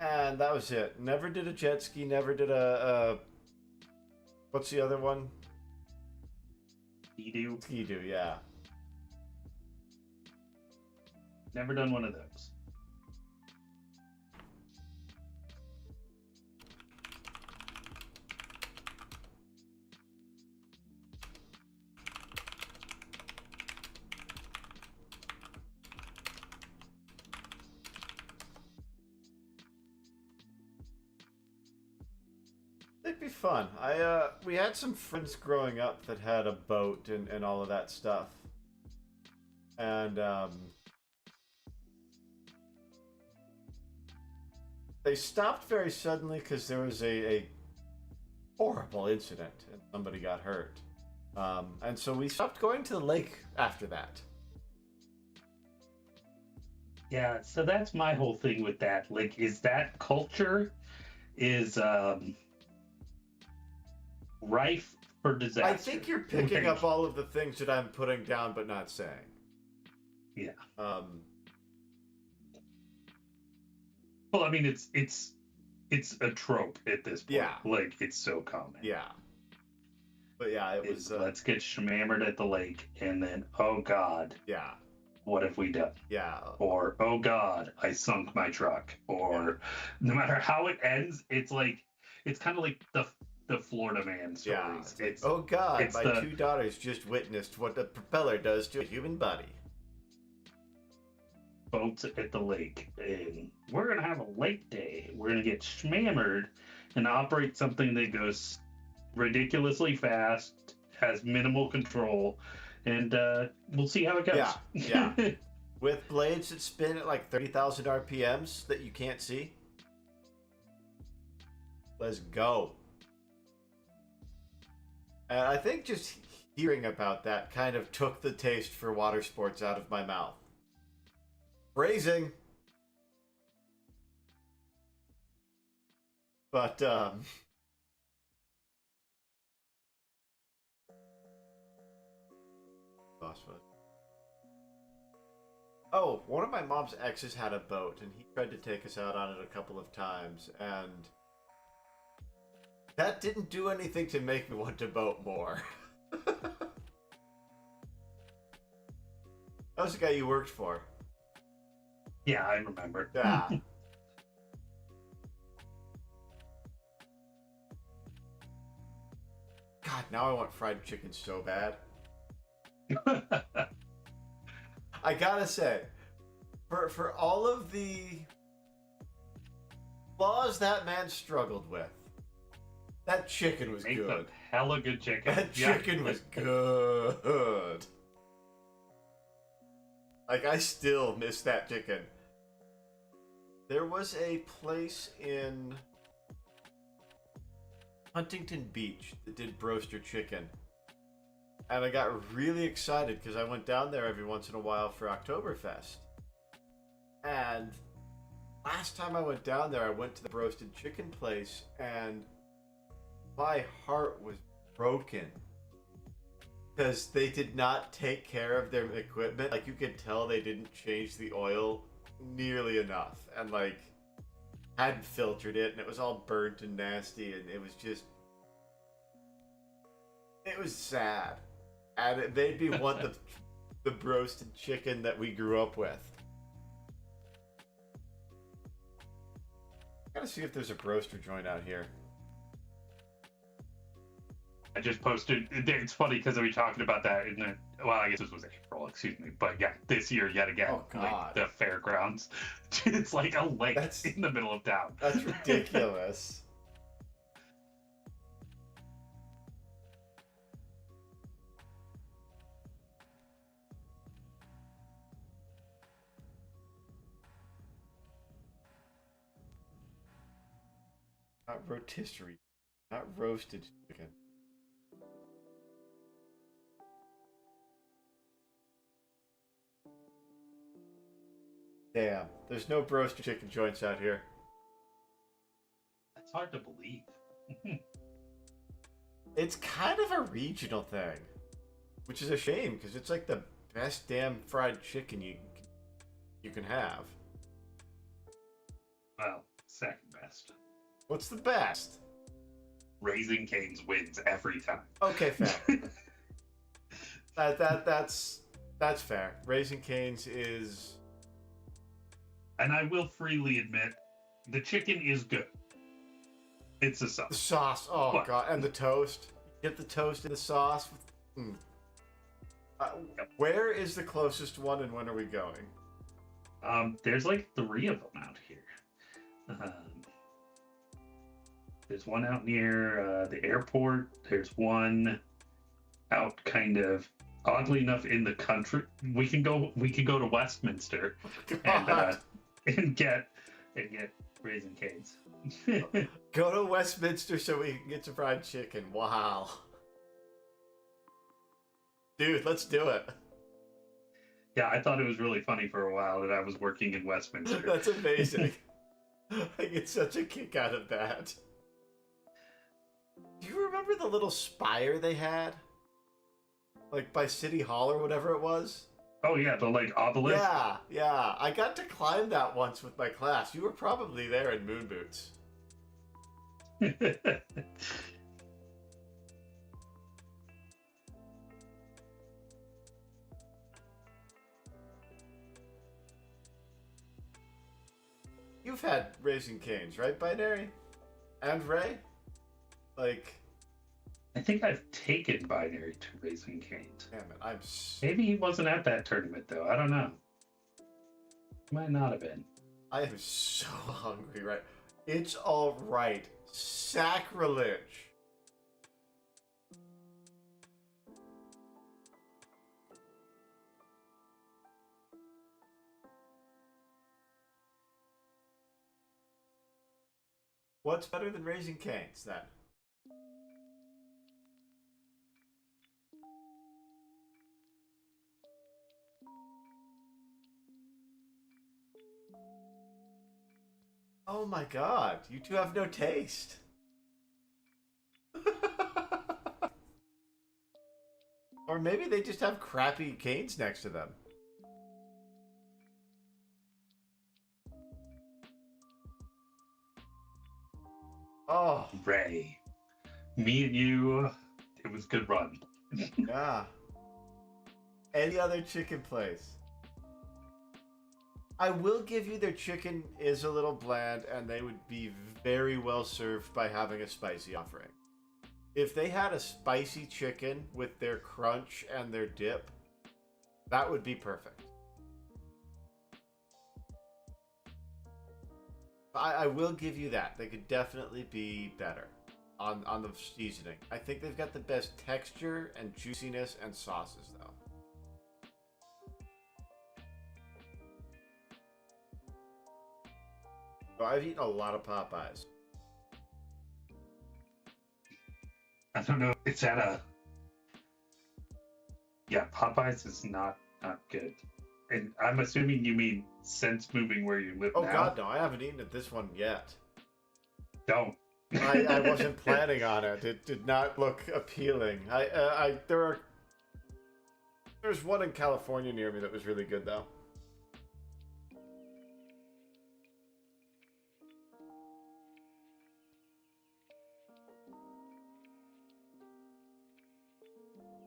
And that was it. Never did a jet ski. Never did a what's the other one? Ski-Doo. Ski-Doo, yeah. Never done one of those. It'd be fun. We had some friends growing up that had a boat and all of that stuff. And they stopped very suddenly because there was a horrible incident and somebody got hurt. And so we stopped going to the lake after that. Yeah, so that's my whole thing with that. Like, is that culture is rife for disaster. I think you're picking up all of the things that I'm putting down but not saying. Yeah. Well, I mean, it's a trope at this point. Yeah. Like, it's so common. Yeah. But yeah, it was. Let's get shmammered at the lake, and then, oh God. Yeah. What have we done? Yeah. Or, oh God, I sunk my truck. Or, no matter how it ends, it's kind of like the Florida Man stories. Yeah. Oh God, my two daughters just witnessed what the propeller does to a human body. Boats at the lake, and we're gonna have a lake day. We're gonna get shmammered and operate something that goes ridiculously fast, has minimal control, and we'll see how it goes. Yeah, yeah. With blades that spin at like 30,000 RPMs that you can't see. Let's go. And I think just hearing about that kind of took the taste for water sports out of my mouth. Phrasing. But, oh, one of my mom's exes had a boat, and he tried to take us out on it a couple of times, and that didn't do anything to make me want to boat more. That was the guy you worked for. Yeah, I remember. Yeah. God, now I want fried chicken so bad. I gotta say, for all of the flaws that man struggled with, that chicken was good. Some hella good chicken. That chicken was good. Like, I still miss that chicken. There was a place in Huntington Beach that did broaster chicken. And I got really excited because I went down there every once in a while for Oktoberfest. And last time I went down there, I went to the roasted chicken place, and my heart was broken. Because they did not take care of their equipment. Like, you could tell they didn't change the oil nearly enough. And, like, hadn't filtered it, and it was all burnt and nasty, and it was just... It was sad. And it made me want the roasted chicken that we grew up with. Gotta see if there's a broaster joint out here. I just posted. It's funny because we were talking about that in the. Well, I guess this was April, excuse me. But yeah, this year yet again, oh, God. Like the fairgrounds. It's like a lake in the middle of town. That's ridiculous. Not rotisserie, not roasted chicken. Damn, there's no broaster chicken joints out here. That's hard to believe. It's kind of a regional thing, which is a shame because it's like the best damn fried chicken you can have. Well, Second best. What's the best? Raising Cane's wins every time. Okay, fair. That's fair. Raising Cane's is... And I will freely admit, the chicken is good. It's a sauce. The sauce, oh What? god, and the toast. Get the toast in the sauce. Mm. Yep. Where is the closest one, and when are we going? There's like 3 of them out here. There's one out near the airport. There's one out kind of oddly enough in the country. We can go to Westminster and get Raising Cane's. Go to Westminster so we can get some fried chicken. Wow. Dude, let's do it. Yeah, I thought it was really funny for a while that I was working in Westminster. That's amazing. I get such a kick out of that. Do you remember the little spire they had? Like by City Hall or whatever it was? Oh yeah, the like obelisk. Yeah. I got to climb that once with my class. You were probably there in moon boots. You've had Raising Cane's, right, Binary? And Ray? Like... I think I've taken Binary to Raising Cane's. Damn it, I'm... Maybe he wasn't at that tournament, though. I don't know. Might not have been. I am so hungry, right? It's alright. Sacrilege. What's better than Raising Cane's, then? Oh my god, you two have no taste. Or maybe they just have crappy Cane's next to them. Oh. Ray. Me and you, it was a good run. Yeah. Any other chicken place? I will give you their chicken is a little bland, and they would be very well served by having a spicy offering. If they had a spicy chicken with their crunch and their dip, that would be perfect. I will give you that. They could definitely be better on the seasoning. I think they've got the best texture and juiciness and sauces, though. So I've eaten a lot of Popeyes. I don't know. It's at a... Yeah, Popeyes is not good. And I'm assuming you mean since moving where you live now? Oh god, no. I haven't eaten at this one yet. Don't. I wasn't planning on it. It did not look appealing. There's one in California near me that was really good, though.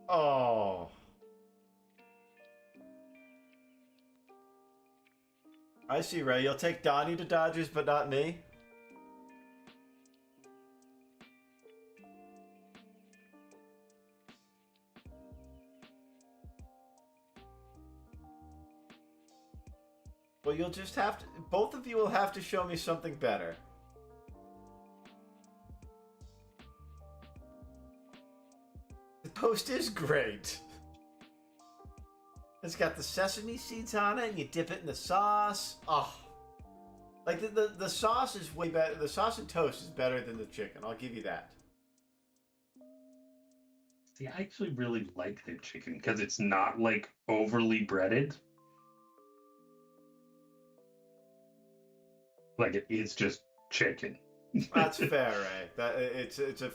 Oh. I see, Ray. You'll take Donnie to Dodgers, but not me? Well, you'll just have to... Both of you will have to show me something better. The toast is great. It's got the sesame seeds on it, and you dip it in the sauce. Oh. Like, the sauce is way better. The sauce and toast is better than the chicken. I'll give you that. See, I actually really like their chicken because it's not, like, overly breaded. Like, it is just chicken. That's fair, right? It's a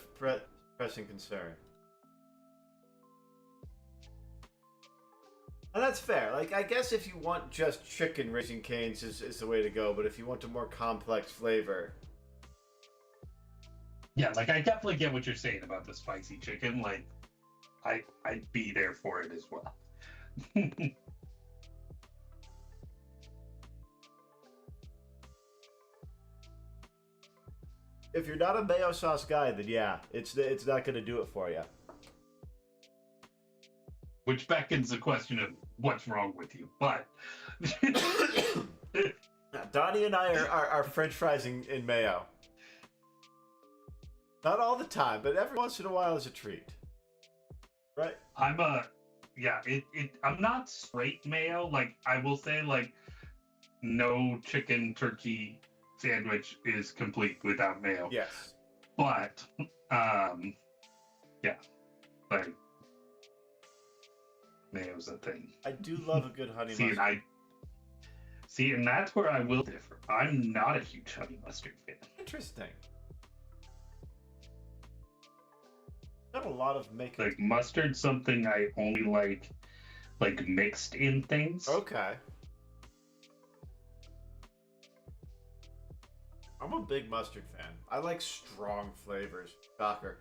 pressing concern. And that's fair. Like, I guess if you want just chicken, Raising Cane's is the way to go. But if you want a more complex flavor, Yeah, like I definitely get what you're saying about the spicy chicken. Like, I'd be there for it as well. if you're not a mayo sauce guy, then yeah, it's not going to do it for you. Which beckons the question of what's wrong with you. But Donnie and I are French fries in mayo. Not all the time, but every once in a while is a treat. Right? I'm I'm not straight mayo. Like, I will say, like, no chicken turkey sandwich is complete without mayo. Yes. But yeah, like, mayo's a thing. I do love a good honey See, mustard. and that's where I will differ. I'm not a huge honey mustard fan. Interesting. Got a lot of makeup. Like, mustard's something I only like mixed in things. Okay. I'm a big mustard fan. I like strong flavors. Shocker.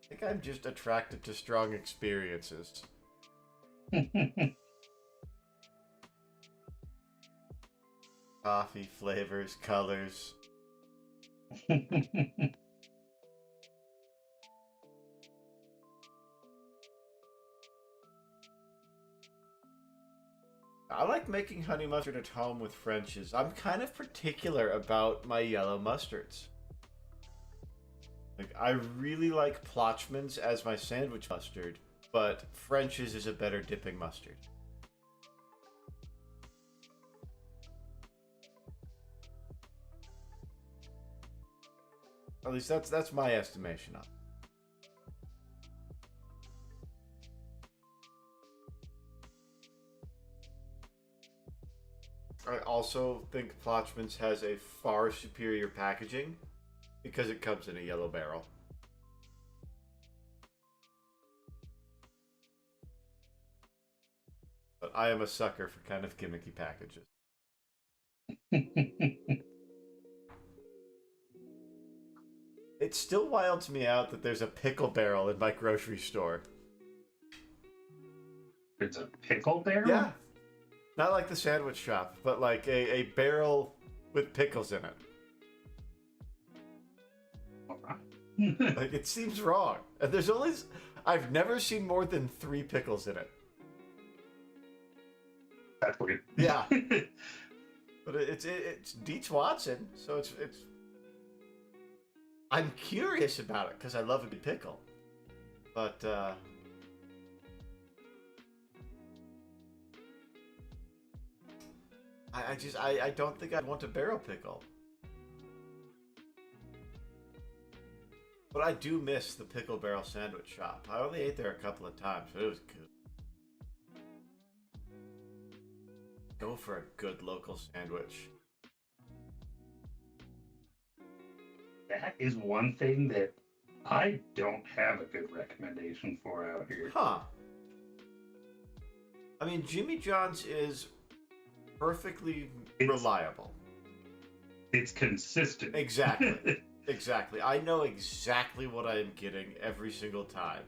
I think I'm just attracted to strong experiences. Coffee, flavors, colors. I like making honey mustard at home with French's. I'm kind of particular about my yellow mustards. Like, I really like Plotchman's as my sandwich mustard, but French's is a better dipping mustard. At least that's my estimation of it. I also think Plotchman's has a far superior packaging because it comes in a yellow barrel. But I am a sucker for kind of gimmicky packages. It still wilds me out that there's a pickle barrel in my grocery store. There's a pickle barrel? Yeah. Not like the sandwich shop, but like a barrel with pickles in it. Like, it seems wrong. And there's only... I've never seen more than 3 pickles in it. That's weird. Yeah. But it's Dietz Watson, so it's I'm curious about it because I love a good pickle. But I don't think I'd want a barrel pickle. But I do miss the Pickle Barrel Sandwich Shop. I only ate there a couple of times, but it was good. Go for a good local sandwich. That is one thing that I don't have a good recommendation for out here. Huh. I mean, Jimmy John's is perfectly reliable. It's consistent. Exactly. Exactly. I know exactly what I am getting every single time.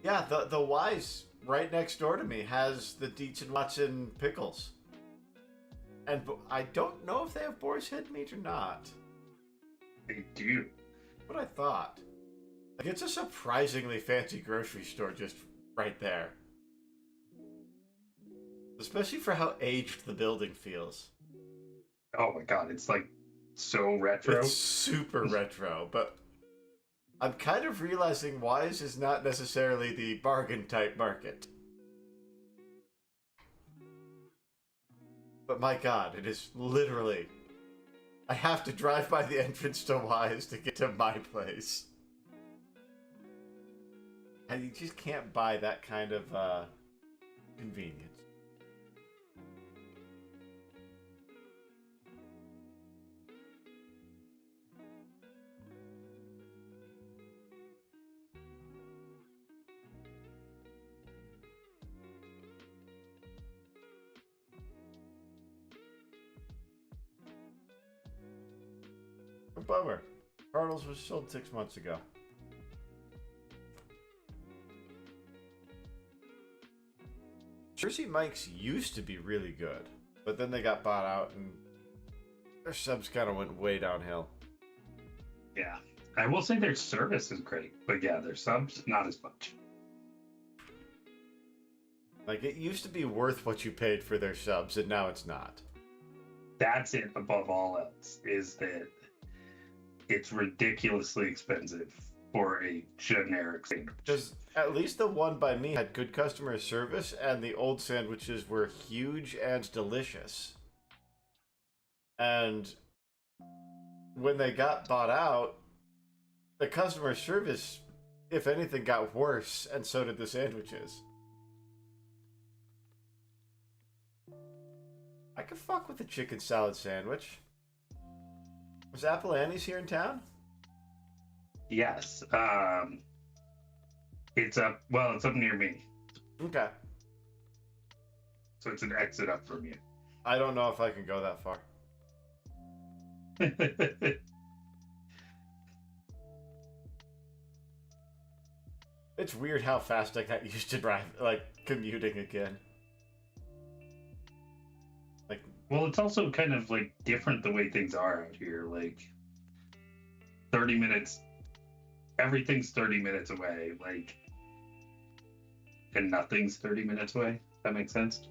Yeah, the Wise right next door to me has the Dietz and Watson pickles. And I don't know if they have boar's head meat or not. They do. What I thought. Like, it's a surprisingly fancy grocery store just right there. Especially for how aged the building feels. Oh my god, it's like so retro. It's super retro, but I'm kind of realizing Wise is not necessarily the bargain type market. But my god, it is literally... I have to drive by the entrance to Wise to get to my place. And you just can't buy that kind of convenience. bummer. Cardinals was sold 6 months ago. Jersey Mike's used to be really good, but then they got bought out and their subs kind of went way downhill. Yeah. I will say their service is great, but yeah, their subs, not as much. Like, it used to be worth what you paid for their subs, and now it's not. That's it above all else, is that it's ridiculously expensive for a generic sandwich. Because at least the one by me had good customer service, and the old sandwiches were huge and delicious. And when they got bought out, the customer service, if anything, got worse, and so did the sandwiches. I could fuck with a chicken salad sandwich. Was Apple Annie's here in town? Yes. It's up near me. Okay. So it's an exit up from you. I don't know if I can go that far. It's weird how fast I got used to commuting again. Like, well, it's also kind of like different the way things are out here. Like 30 minutes, everything's 30 minutes away. Like, and nothing's 30 minutes away. That makes sense.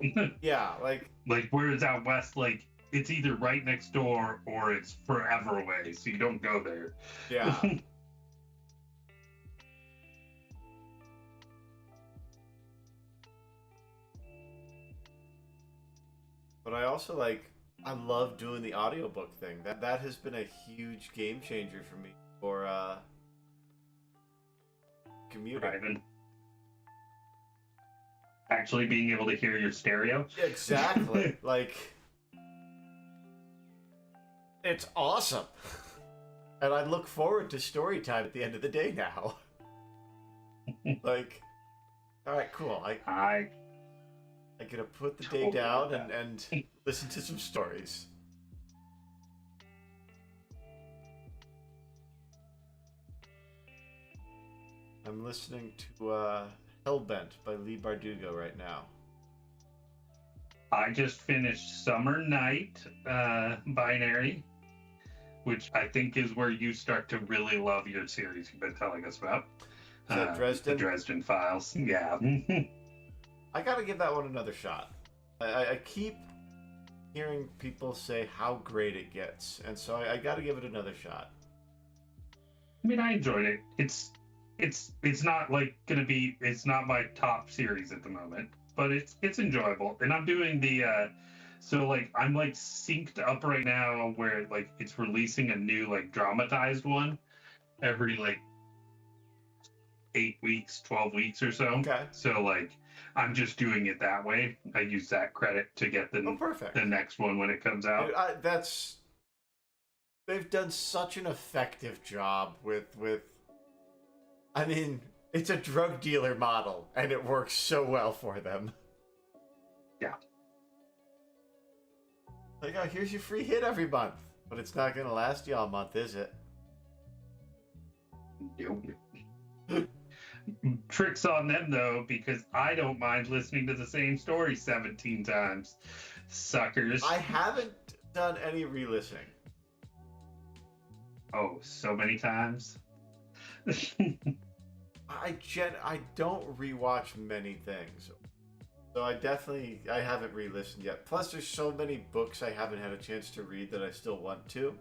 yeah, like whereas out west, like it's either right next door or it's forever away, so you don't go there. Yeah. But I also I love doing the audiobook thing. That has been a huge game changer for me for commuting. Driving. Actually being able to hear your stereo. Exactly. It's awesome. And I look forward to story time at the end of the day now. Alright, cool. I get to put the day down and listen to some stories. I'm listening to Hellbent by Lee Bardugo right now. I just finished Summer Night Binary, which I think is where you start to really love your series you've been telling us about. Is that Dresden? The Dresden Files. Yeah. I gotta give that one another shot. I keep hearing people say how great it gets, and so I gotta give it another shot. I mean, I enjoyed it. It's not it's not my top series at the moment, but it's enjoyable. And I'm doing the I'm synced up right now where it's releasing a new dramatized one every 8 weeks, 12 weeks or so. Okay. So I'm just doing it that way. I use that credit to get the next one when it comes out. Dude, they've done such an effective job with I mean, it's a drug dealer model, and it works so well for them. Yeah. Oh, here's your free hit every month. But it's not gonna last you all month, is it? Nope. Tricks on them, though, because I don't mind listening to the same story 17 times. Suckers. I haven't done any re-listening. Oh, so many times? I don't rewatch many things. So I haven't re-listened yet. Plus there's so many books I haven't had a chance to read that I still want to.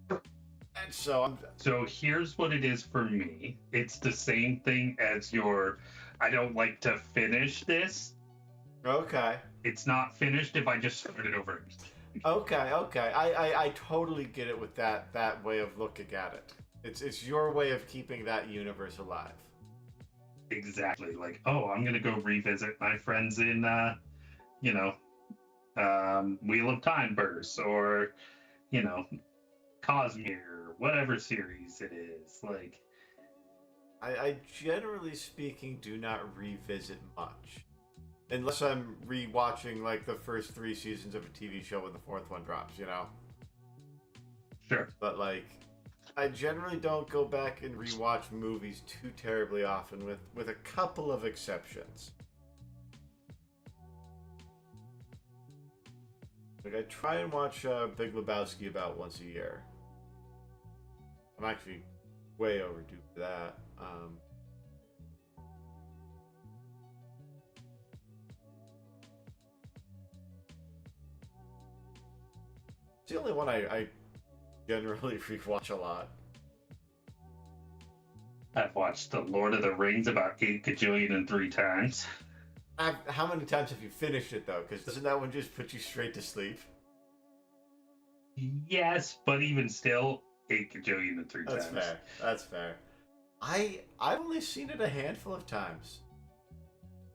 And So here's what it is for me. It's the same thing as I don't like to finish this. Okay. It's not finished if I just start it over. Okay. I totally get it with that way of looking at it. It's your way of keeping that universe alive. Exactly. I'm gonna go revisit my friends in Wheel of Time Burst or Cosmere, whatever series it is. I generally speaking do not revisit much. Unless I'm rewatching the first 3 seasons of a TV show when the 4th one drops, Sure. But like, I generally don't go back and rewatch movies too terribly often, with a couple of exceptions. Like I try and watch Big Lebowski about once a year. I'm actually way overdue for that. It's the only one I generally rewatch a lot. I've watched The Lord of the Rings about 8 gajillion and 3 times. How many times have you finished it though? Because doesn't that one just put you straight to sleep? Yes, but even still, 8 gajillion and 3 That's times. fair. That's fair. I've only seen it a handful of times.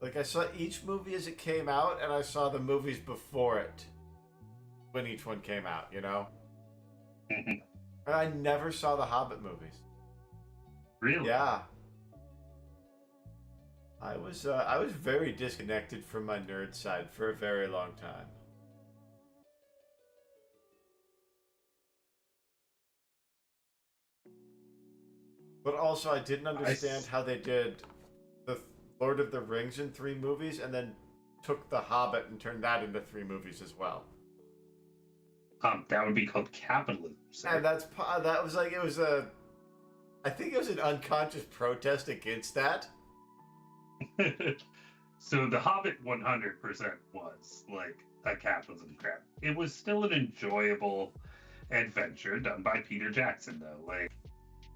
Like I saw each movie as it came out, and I saw the movies before it when each one came out. You know. Mhm. And I never saw the Hobbit movies. Really? Yeah. I was very disconnected from my nerd side for a very long time. But also, I didn't understand how they did the Lord of the Rings in 3 movies, and then took the Hobbit and turned that into 3 movies as well. That would be called capitalism. Sir. And that was like I think it was an unconscious protest against that. So the Hobbit 100% was like a capitalism crap. It was still an enjoyable adventure done by Peter Jackson, though. Like,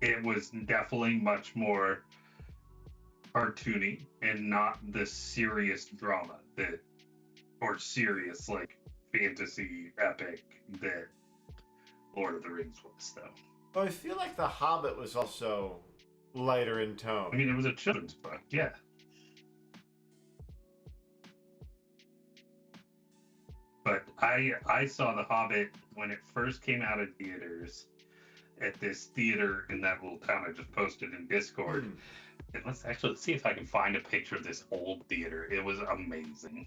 it was definitely much more cartoony and not the serious drama or serious like fantasy epic that Lord of the Rings was, though. But I feel like The Hobbit was also lighter in tone. I mean, it was a children's book, yeah. But I saw The Hobbit when it first came out of theaters at this theater in that little town I just posted in Discord. And let's see if I can find a picture of this old theater. It was amazing.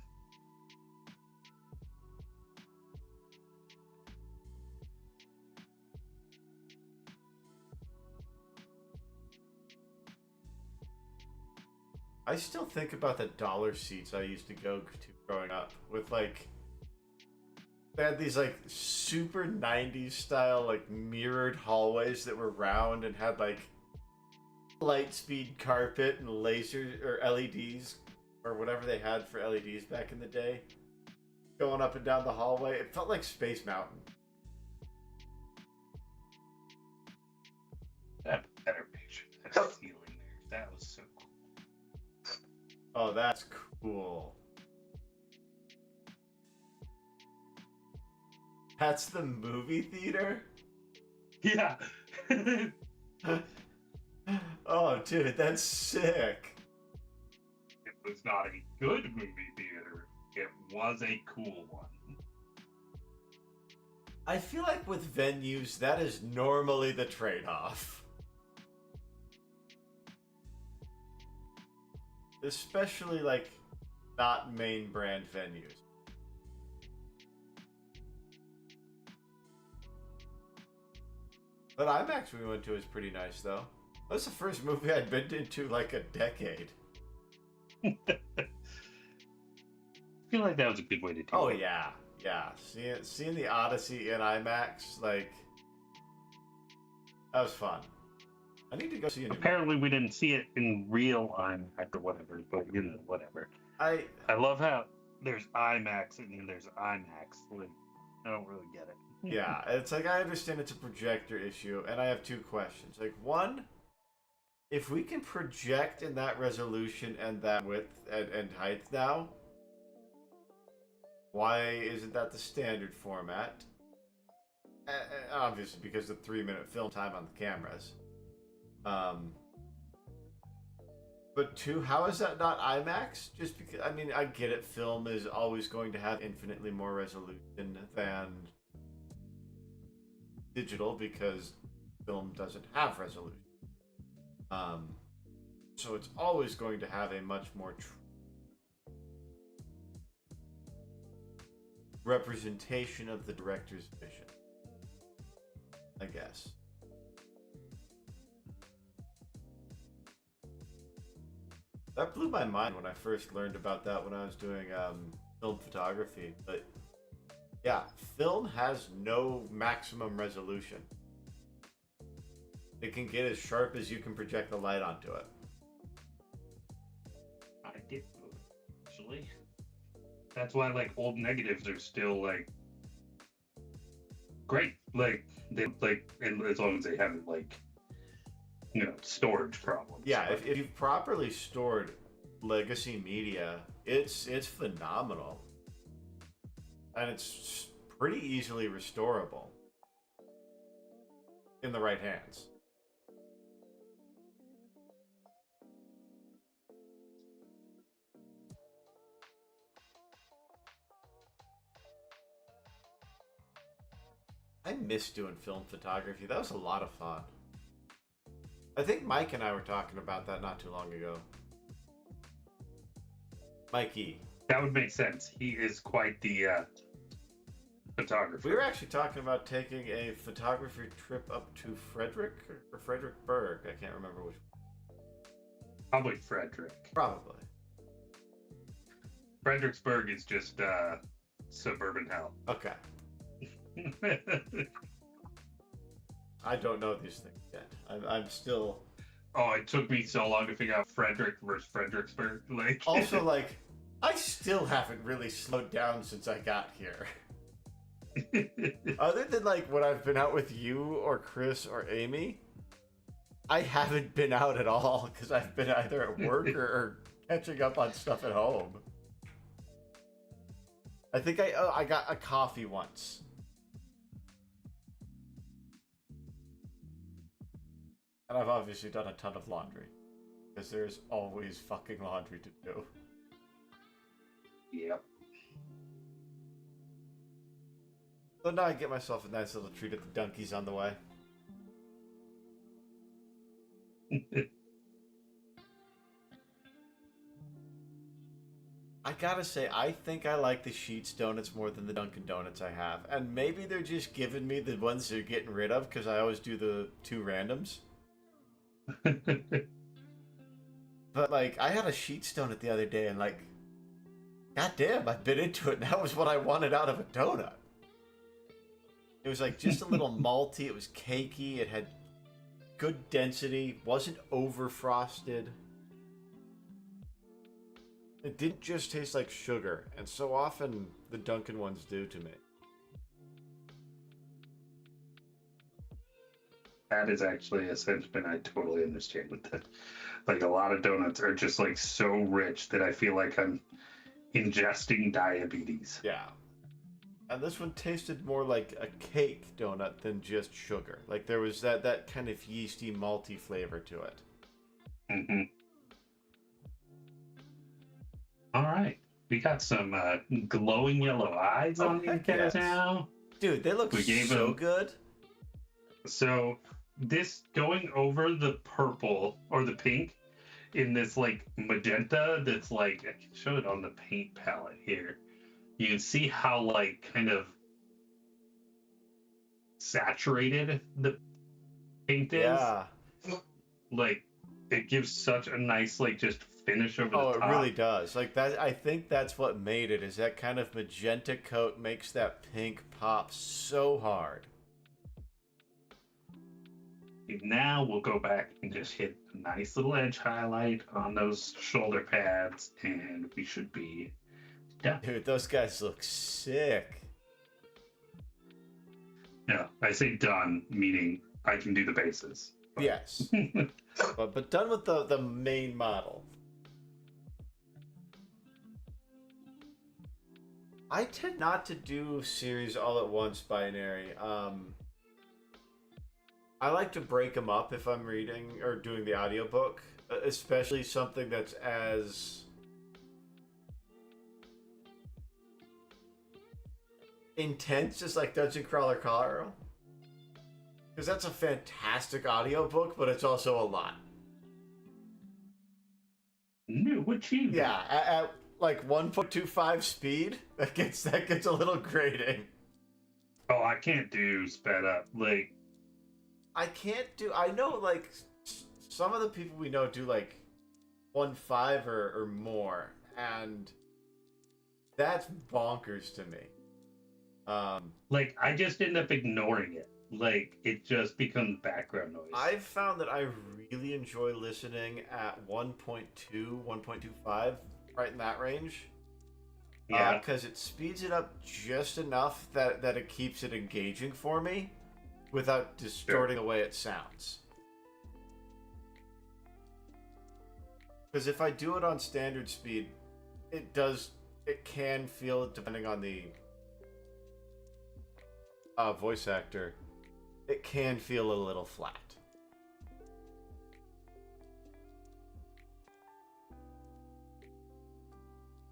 I still think about the dollar seats I used to go to growing up with like they had these like super 90s style like mirrored hallways that were round and had like light speed carpet and laser or LEDs or whatever they had for LEDs back in the day going up and down the hallway. It felt like Space Mountain. That better picture. That ceiling there. That was so cool. Oh, that's cool. That's the movie theater? Yeah. Oh, dude, that's sick. It was not a good movie theater. It was a cool one. I feel like with venues, that is normally the trade-off. Especially, like, not main brand venues. But IMAX we went to is pretty nice, though. That's the first movie I'd been into, like, a decade. I feel like that was a good way to do it. Oh, yeah. Yeah. Seeing the Odyssey in IMAX, like, that was fun. I need to go see it. Apparently, we didn't see it in real IMAX or whatever, but you know, whatever. I love how there's IMAX and then there's IMAX. Like, I don't really get it. Yeah, it's like I understand it's a projector issue, and I have 2 questions. Like, one, if we can project in that resolution and that width and height now, why isn't that the standard format? Obviously, because of 3-minute film time on the cameras. But 2, how is that not IMAX? Just because, I mean, I get it, film is always going to have infinitely more resolution than digital because film doesn't have resolution. So it's always going to have a much more representation of the director's vision. I guess. That blew my mind when I first learned about that when I was doing film photography. But yeah, film has no maximum resolution. It can get as sharp as you can project the light onto it. I did actually. That's why like old negatives are still like great. Like they and as long as they haven't like storage problems. Yeah, if you've properly stored legacy media, it's phenomenal. And it's pretty easily restorable in the right hands. I miss doing film photography. That was a lot of fun. I think Mike and I were talking about that not too long ago. Mikey. That would make sense. He is quite the photographer. We were actually talking about taking a photography trip up to Frederick or Fredericksburg. I can't remember which. Probably Frederick. Probably. Fredericksburg is just suburban hell. Okay. I don't know these things yet. I'm still. Oh, it took me so long to figure out Frederick versus Fredericksburg. Like, also, like, I still haven't really slowed down since I got here. Other than like when I've been out with you or Chris or Amy, I haven't been out at all because I've been either at work or catching up on stuff at home. I think I got a coffee once. And I've obviously done a ton of laundry. Because there's always fucking laundry to do. Yep. So now I get myself a nice little treat at the Dunkies on the way. I gotta say, I think I like the Sheetz donuts more than the Dunkin' Donuts I have. And maybe they're just giving me the ones they're getting rid of because I always do the 2 randoms. But like, I had a Sheetz donut the other day and like, goddamn, I've been into it and that was what I wanted out of a donut. It was like just a little malty, it was cakey, it had good density, wasn't over frosted. It didn't just taste like sugar, and so often the Dunkin' ones do to me. That is actually a sentiment I totally understand with that. Like, a lot of donuts are just like so rich that I feel like I'm ingesting diabetes. Yeah. And this one tasted more like a cake donut than just sugar. Like there was that kind of yeasty, malty flavor to it. Mm-hmm. All right. We got some glowing yellow eyes on these cats now. Dude, they look so good. So this going over the purple or the pink in this like magenta that's like, I can show it on the paint palette here. You can see how like kind of saturated the paint is. Yeah. Like it gives such a nice like just finish over the top. Oh, it really does. Like that, I think that's what made it, is that kind of magenta coat makes that pink pop so hard. Now we'll go back and just hit a nice little edge highlight on those shoulder pads and we should be done. Dude, those guys look sick. Yeah, I say done, meaning I can do the bases. Yes. but done with the main model. I tend not to do series all at once binary. I like to break them up if I'm reading or doing the audiobook, especially something that's as intense as like Dungeon Crawler Carl. Because that's a fantastic audiobook, but it's also a lot. New achievement. Yeah, at like 1.25 speed, that gets a little grating. Oh, I can't do sped up. Like I can't do. I know like some of the people we know do like 1.5 or more, and that's bonkers to me. Like, I just end up ignoring it. Like, it just becomes background noise. I've found that I really enjoy listening at 1.2, 1.25, right in that range. Yeah. Because it speeds it up just enough that it keeps it engaging for me without distorting the way it sounds. Because if I do it on standard speed, it can feel, depending on the voice actor, it can feel a little flat.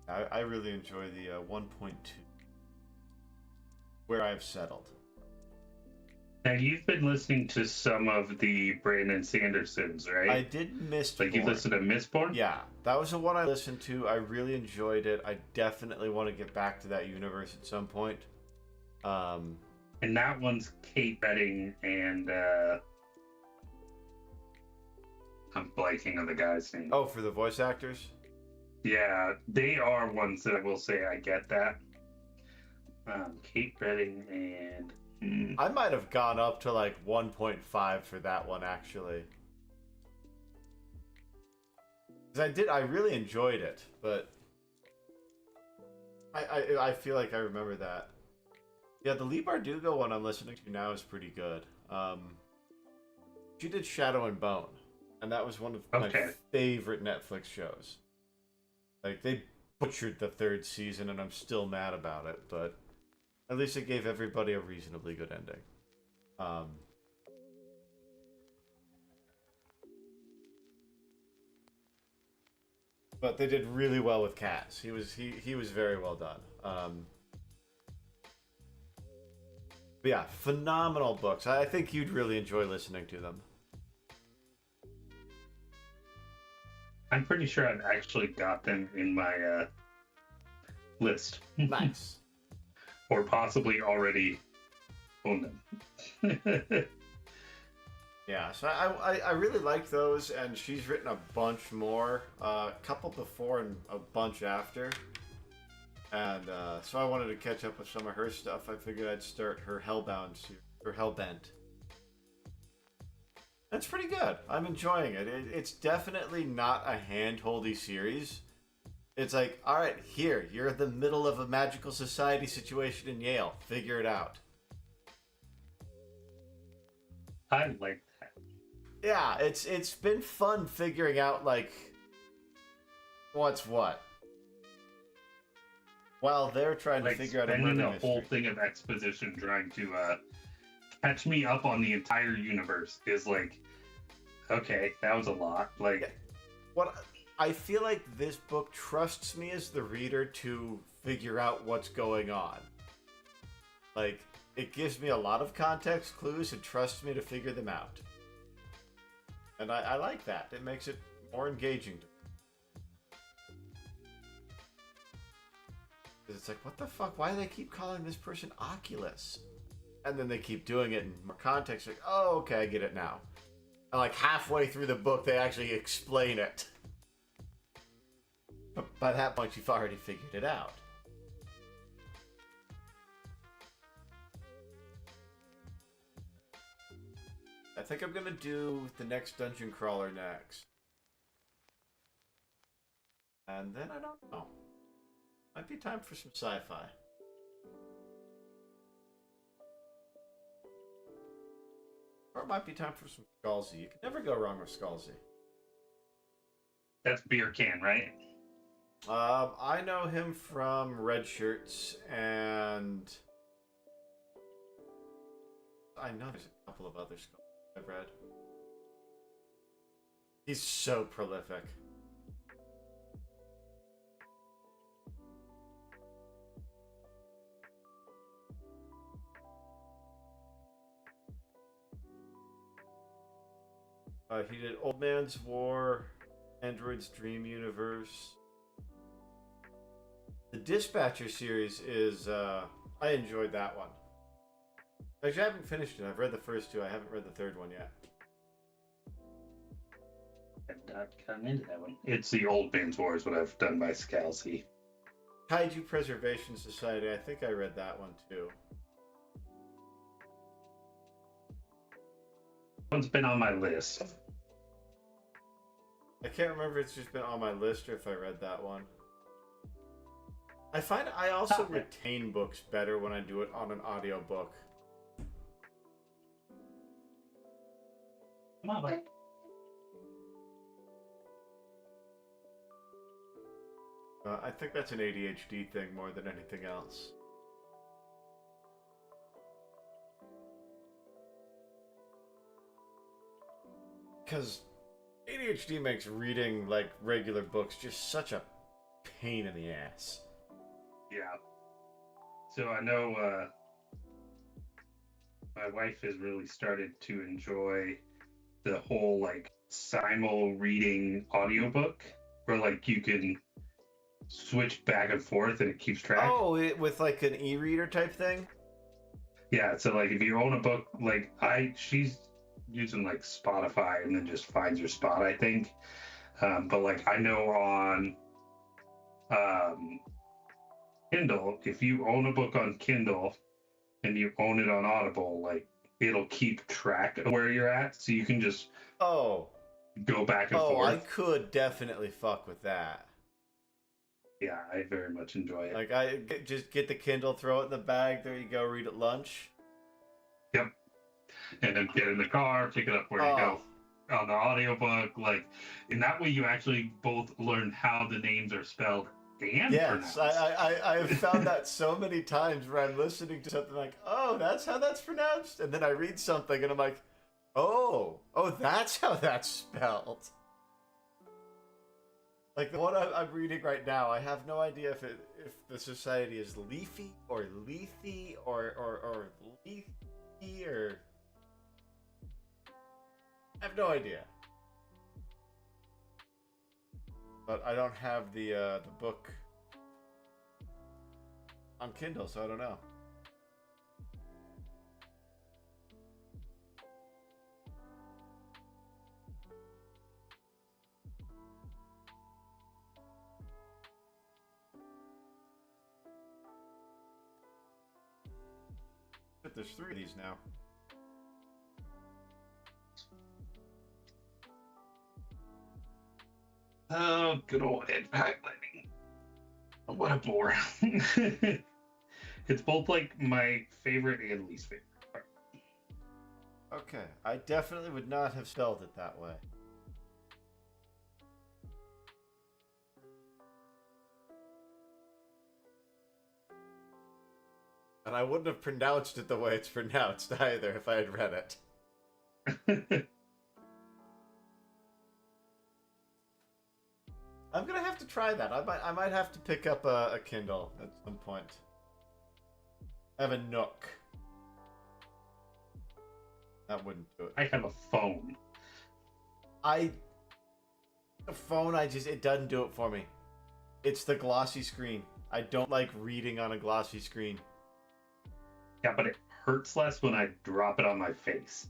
I really enjoy the 1.2, where I've settled. Now, you've been listening to some of the Brandon Sandersons, right? I did Mistborn. Like, you listened to Mistborn? Yeah, that was the one I listened to. I really enjoyed it. I definitely want to get back to that universe at some point. And that one's Kate Redding and I'm blanking on the guy's name. Oh, for the voice actors? Yeah, they are ones that I will say I get that. Kate Redding and I might have gone up to like 1.5 for that one, actually. Because I really enjoyed it, but I feel like I remember that. Yeah, the Lee Bardugo one I'm listening to now is pretty good. She did Shadow and Bone, and that was one of my favorite Netflix shows. Like, they butchered the 3rd season, and I'm still mad about it, but at least it gave everybody a reasonably good ending. But they did really well with Cass. He was very well done. But yeah, phenomenal books. I think you'd really enjoy listening to them. I'm pretty sure I've actually got them in my list. Nice. Or possibly already own them. Yeah, so I really like those, and she's written a bunch more, a couple before and a bunch after. And so I wanted to catch up with some of her stuff. I figured I'd start her Hellbound series, or Hellbent. That's pretty good. I'm enjoying it. It's definitely not a hand-holdy series. It's like, all right, here, you're in the middle of a magical society situation in Yale. Figure it out. I like that. Yeah, it's been fun figuring out, like, what's what. While they're trying to figure out a murder mystery. Spending a whole thing of exposition trying to catch me up on the entire universe is like, okay, that was a lot. Like, yeah. What I feel like this book trusts me as the reader to figure out what's going on. Like, it gives me a lot of context clues and trusts me to figure them out. And I like that. It makes it more engaging. Because it's like, what the fuck? Why do they keep calling this person Oculus? And then they keep doing it in more context. Like, oh, okay, I get it now. And like halfway through the book, they actually explain it. But by that point, you've already figured it out. I think I'm going to do the next dungeon crawler next. And then I don't know. Might be time for some sci-fi. Or it might be time for some Scalzi. You can never go wrong with Scalzi. that's Beer Can, right? I know him from Red Shirts, and I know there's a couple of other Scalzi I've read. He's so prolific. He did Old Man's War, Android's Dream Universe. The Dispatcher series is, I enjoyed that one. Actually, I haven't finished it. I've read the first two. I haven't read the third one yet. I've not gotten into that one. It's the Old Man's War is what I've done by Scalzi. Kaiju Preservation Society. I think I read that one too. One's been on my list. I can't remember if it's just been on my list or if I read that one. I find I also retain books better when I do it on an audiobook. Come on, buddy. I think that's an ADHD thing more than anything else. Because ADHD makes reading, like, regular books just such a pain in the ass. Yeah. So I know my wife has really started to enjoy the whole, like, simul reading audiobook where, like, you can switch back and forth and it keeps track. Oh, with, like, an e-reader type thing? Yeah, so, like, if you own a book, like, she's using, like, Spotify and then just finds your spot, I think. But, like, I know on Kindle, if you own a book on Kindle and you own it on Audible, like, it'll keep track of where you're at, so you can just go back and forth. I could definitely fuck with that. Yeah, I very much enjoy it. Like, just get the Kindle, throw it in the bag, there you go, read at lunch. Yep. And then get in the car, pick it up where you go on the audiobook, like, in that way you actually both learn how the names are spelled and pronounced. I have found that so many times where I'm listening to something like, oh, that's how that's pronounced? And then I read something and I'm like, oh, that's how that's spelled. Like the one I'm reading right now, I have no idea if the society is leafy or lethy or leafy or... I have no idea. But I don't have the book on Kindle, so I don't know. But there's 3 of these now. Oh, good old head piloting. What a bore. It's both like my favorite and least favorite part. Okay, I definitely would not have spelled it that way. And I wouldn't have pronounced it the way it's pronounced either if I had read it. I'm gonna have to try that. I might have to pick up a Kindle at some point. I have a Nook. That wouldn't do it. I have a phone. The phone, it doesn't do it for me. It's the glossy screen. I don't like reading on a glossy screen. Yeah, but it hurts less when I drop it on my face.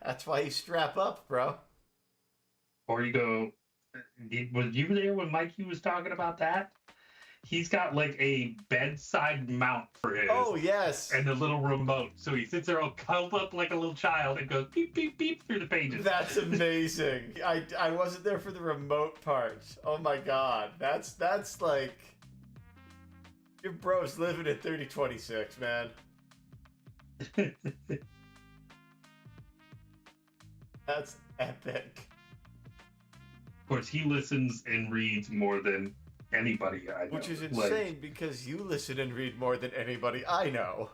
That's why you strap up, bro. Or you go, was you there when Mikey was talking about that? He's got like a bedside mount for his. Oh, yes. And a little remote. So he sits there all curled up like a little child and goes beep, beep, beep through the pages. That's amazing. I wasn't there for the remote part. Oh my god. That's like... Your bro's living at 3026, man. That's epic. Of course, he listens and reads more than anybody I know. Which is insane because you listen and read more than anybody I know.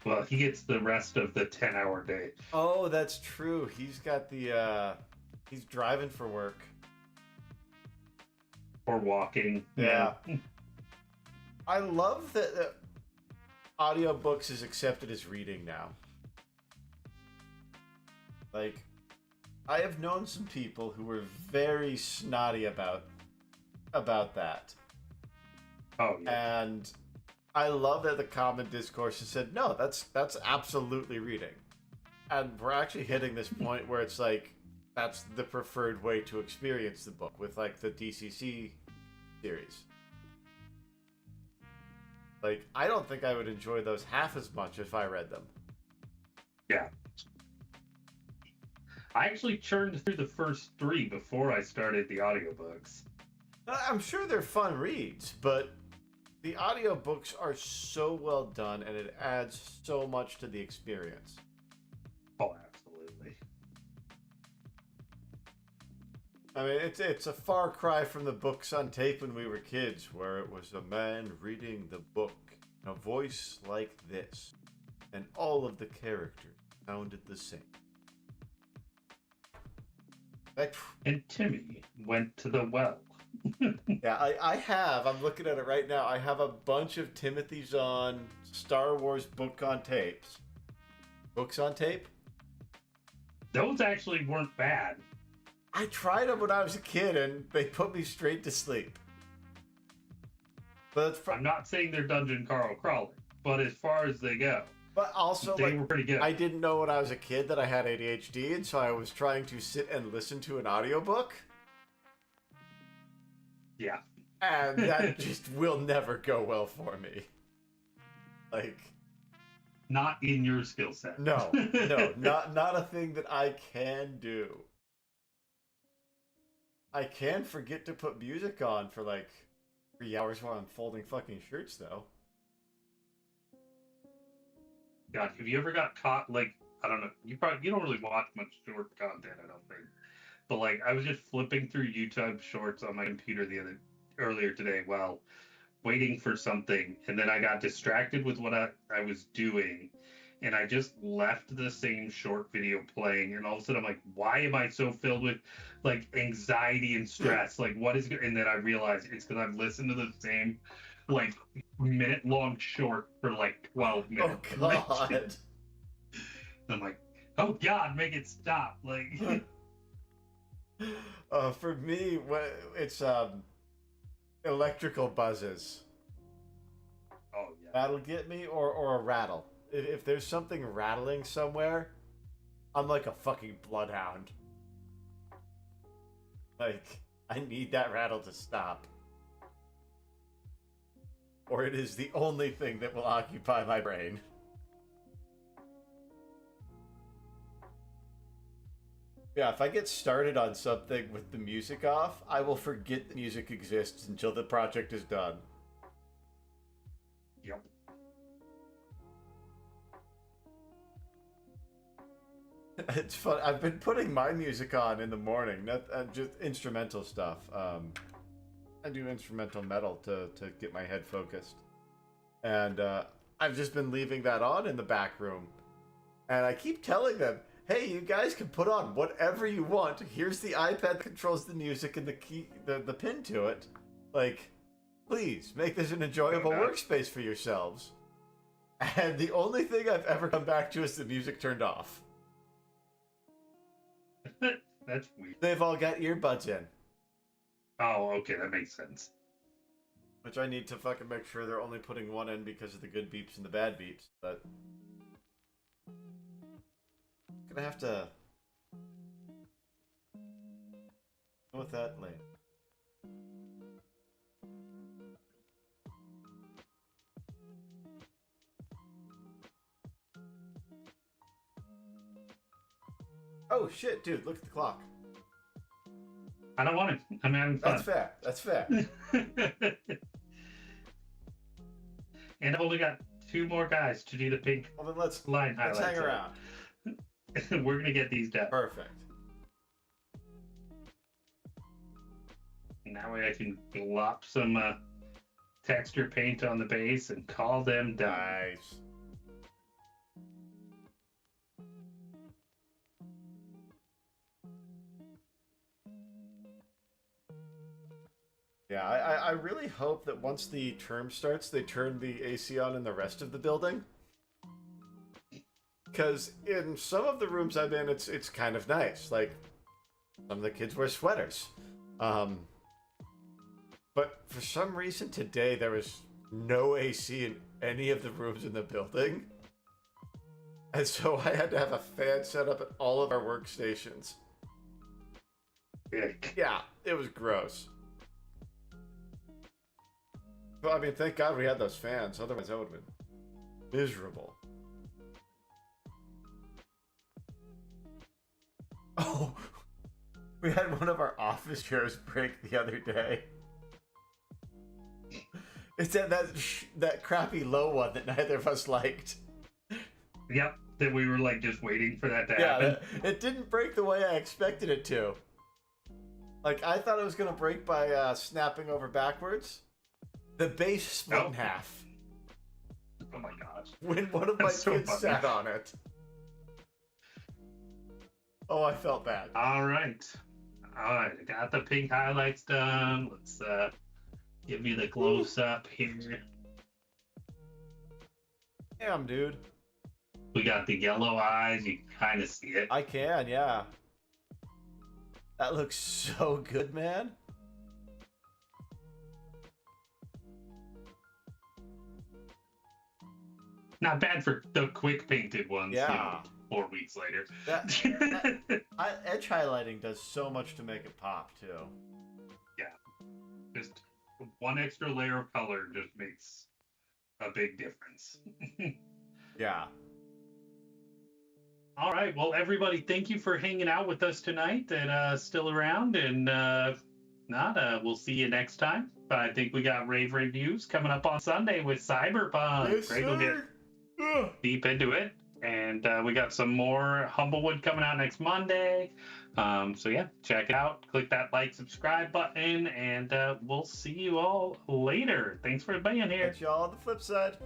Well, he gets the rest of the 10-hour day. Oh, that's true. He's got the, he's driving for work. Or walking. Yeah. I love that audiobooks is accepted as reading now. Like, I have known some people who were very snotty about that. Oh yeah. And I love that the common discourse has said, no, that's absolutely reading. And we're actually hitting this point where it's like, that's the preferred way to experience the book with like the DCC series. Like, I don't think I would enjoy those half as much if I read them. Yeah. I actually churned through the first 3 before I started the audiobooks. I'm sure they're fun reads, but the audiobooks are so well done and it adds so much to the experience. Oh, absolutely. I mean, it's a far cry from the books on tape when we were kids, where it was a man reading the book in a voice like this, and all of the characters sounded the same. And Timmy went to the well. Yeah, I'm looking at it right now. I have a bunch of Timothy Zahn Star Wars book on tapes. Books on tape? Those actually weren't bad. I tried them when I was a kid, and they put me straight to sleep. But I'm not saying they're dungeon crawler, but as far as they go, but also they were pretty good. I didn't know when I was a kid that I had ADHD, and so I was trying to sit and listen to an audiobook. Yeah. And that just will never go well for me. Like, not in your skill set. No, not a thing that I can do. I can forget to put music on for like 3 hours while I'm folding fucking shirts, though. God, have you ever got caught, like, I don't know, you don't really watch much short content, I don't think. But like, I was just flipping through YouTube shorts on my computer earlier today while waiting for something, and then I got distracted with what I was doing, and I just left the same short video playing, and all of a sudden I'm like, why am I so filled with like anxiety and stress? Like, what is good? And then I realized it's because I've listened to the same like minute-long short for like 12 minutes. Oh God. I'm like, oh God, make it stop. Like for me, it's electrical buzzes. Oh yeah. That'll get me, or a rattle. If there's something rattling somewhere, I'm like a fucking bloodhound. Like, I need that rattle to stop. Or it is the only thing that will occupy my brain. Yeah, if I get started on something with the music off, I will forget the music exists until the project is done. Yep. It's fun. I've been putting my music on in the morning, not just instrumental stuff. I do instrumental metal to get my head focused, and I've just been leaving that on in the back room, and I keep telling them, "Hey, you guys can put on whatever you want. Here's the iPad that controls the music and the key, the pin to it. Like, please make this an enjoyable workspace for yourselves." And the only thing I've ever come back to is the music turned off. That's weird. They've all got earbuds in. Oh, okay, that makes sense. Which I need to fucking make sure they're only putting one in because of the good beeps and the bad beeps, but I'm gonna have to go with that later. Oh shit, dude, look at the clock. I don't want it. I'm having fun. That's fair. That's fair. And I've only got 2 more guys to do the pink Well, then let's highlights. hang around. We're gonna get these done. Perfect. And that way I can glop some texture paint on the base and call them done. Nice. Yeah, I really hope that once the term starts, they turn the AC on in the rest of the building. Because in some of the rooms I'm in, it's kind of nice. Like, some of the kids wear sweaters. But for some reason today, there was no AC in any of the rooms in the building. And so I had to have a fan set up at all of our workstations. Yeah, it was gross. Well, I mean, thank God we had those fans. Otherwise, that would have been miserable. Oh, we had one of our office chairs break the other day. It's that crappy low one that neither of us liked. Yep, that we were like just waiting for that to happen. Yeah, it didn't break the way I expected it to. Like, I thought it was going to break by snapping over backwards. The base split in half. Oh my gosh. When one of my kids sat on it. Oh, I felt bad. All right. I got the pink highlights done. Let's give you the close up here. Damn, dude. We got the yellow eyes. You can kind of see it. I can, yeah. That looks so good, man. Not bad for the quick painted ones. Yeah. 4 weeks later. Edge highlighting does so much to make it pop, too. Yeah. Just one extra layer of color just makes a big difference. Yeah. All right. Well, everybody, thank you for hanging out with us tonight and still around. And we'll see you next time. But I think we got rave reviews coming up on Sunday with Cyberpunk. Yes, Greg will get deep into it. And we got some more Humblewood coming out next Monday. So yeah, check it out. Click that like, subscribe button, and we'll see you all later. Thanks for being here. Catch y'all on the flip side.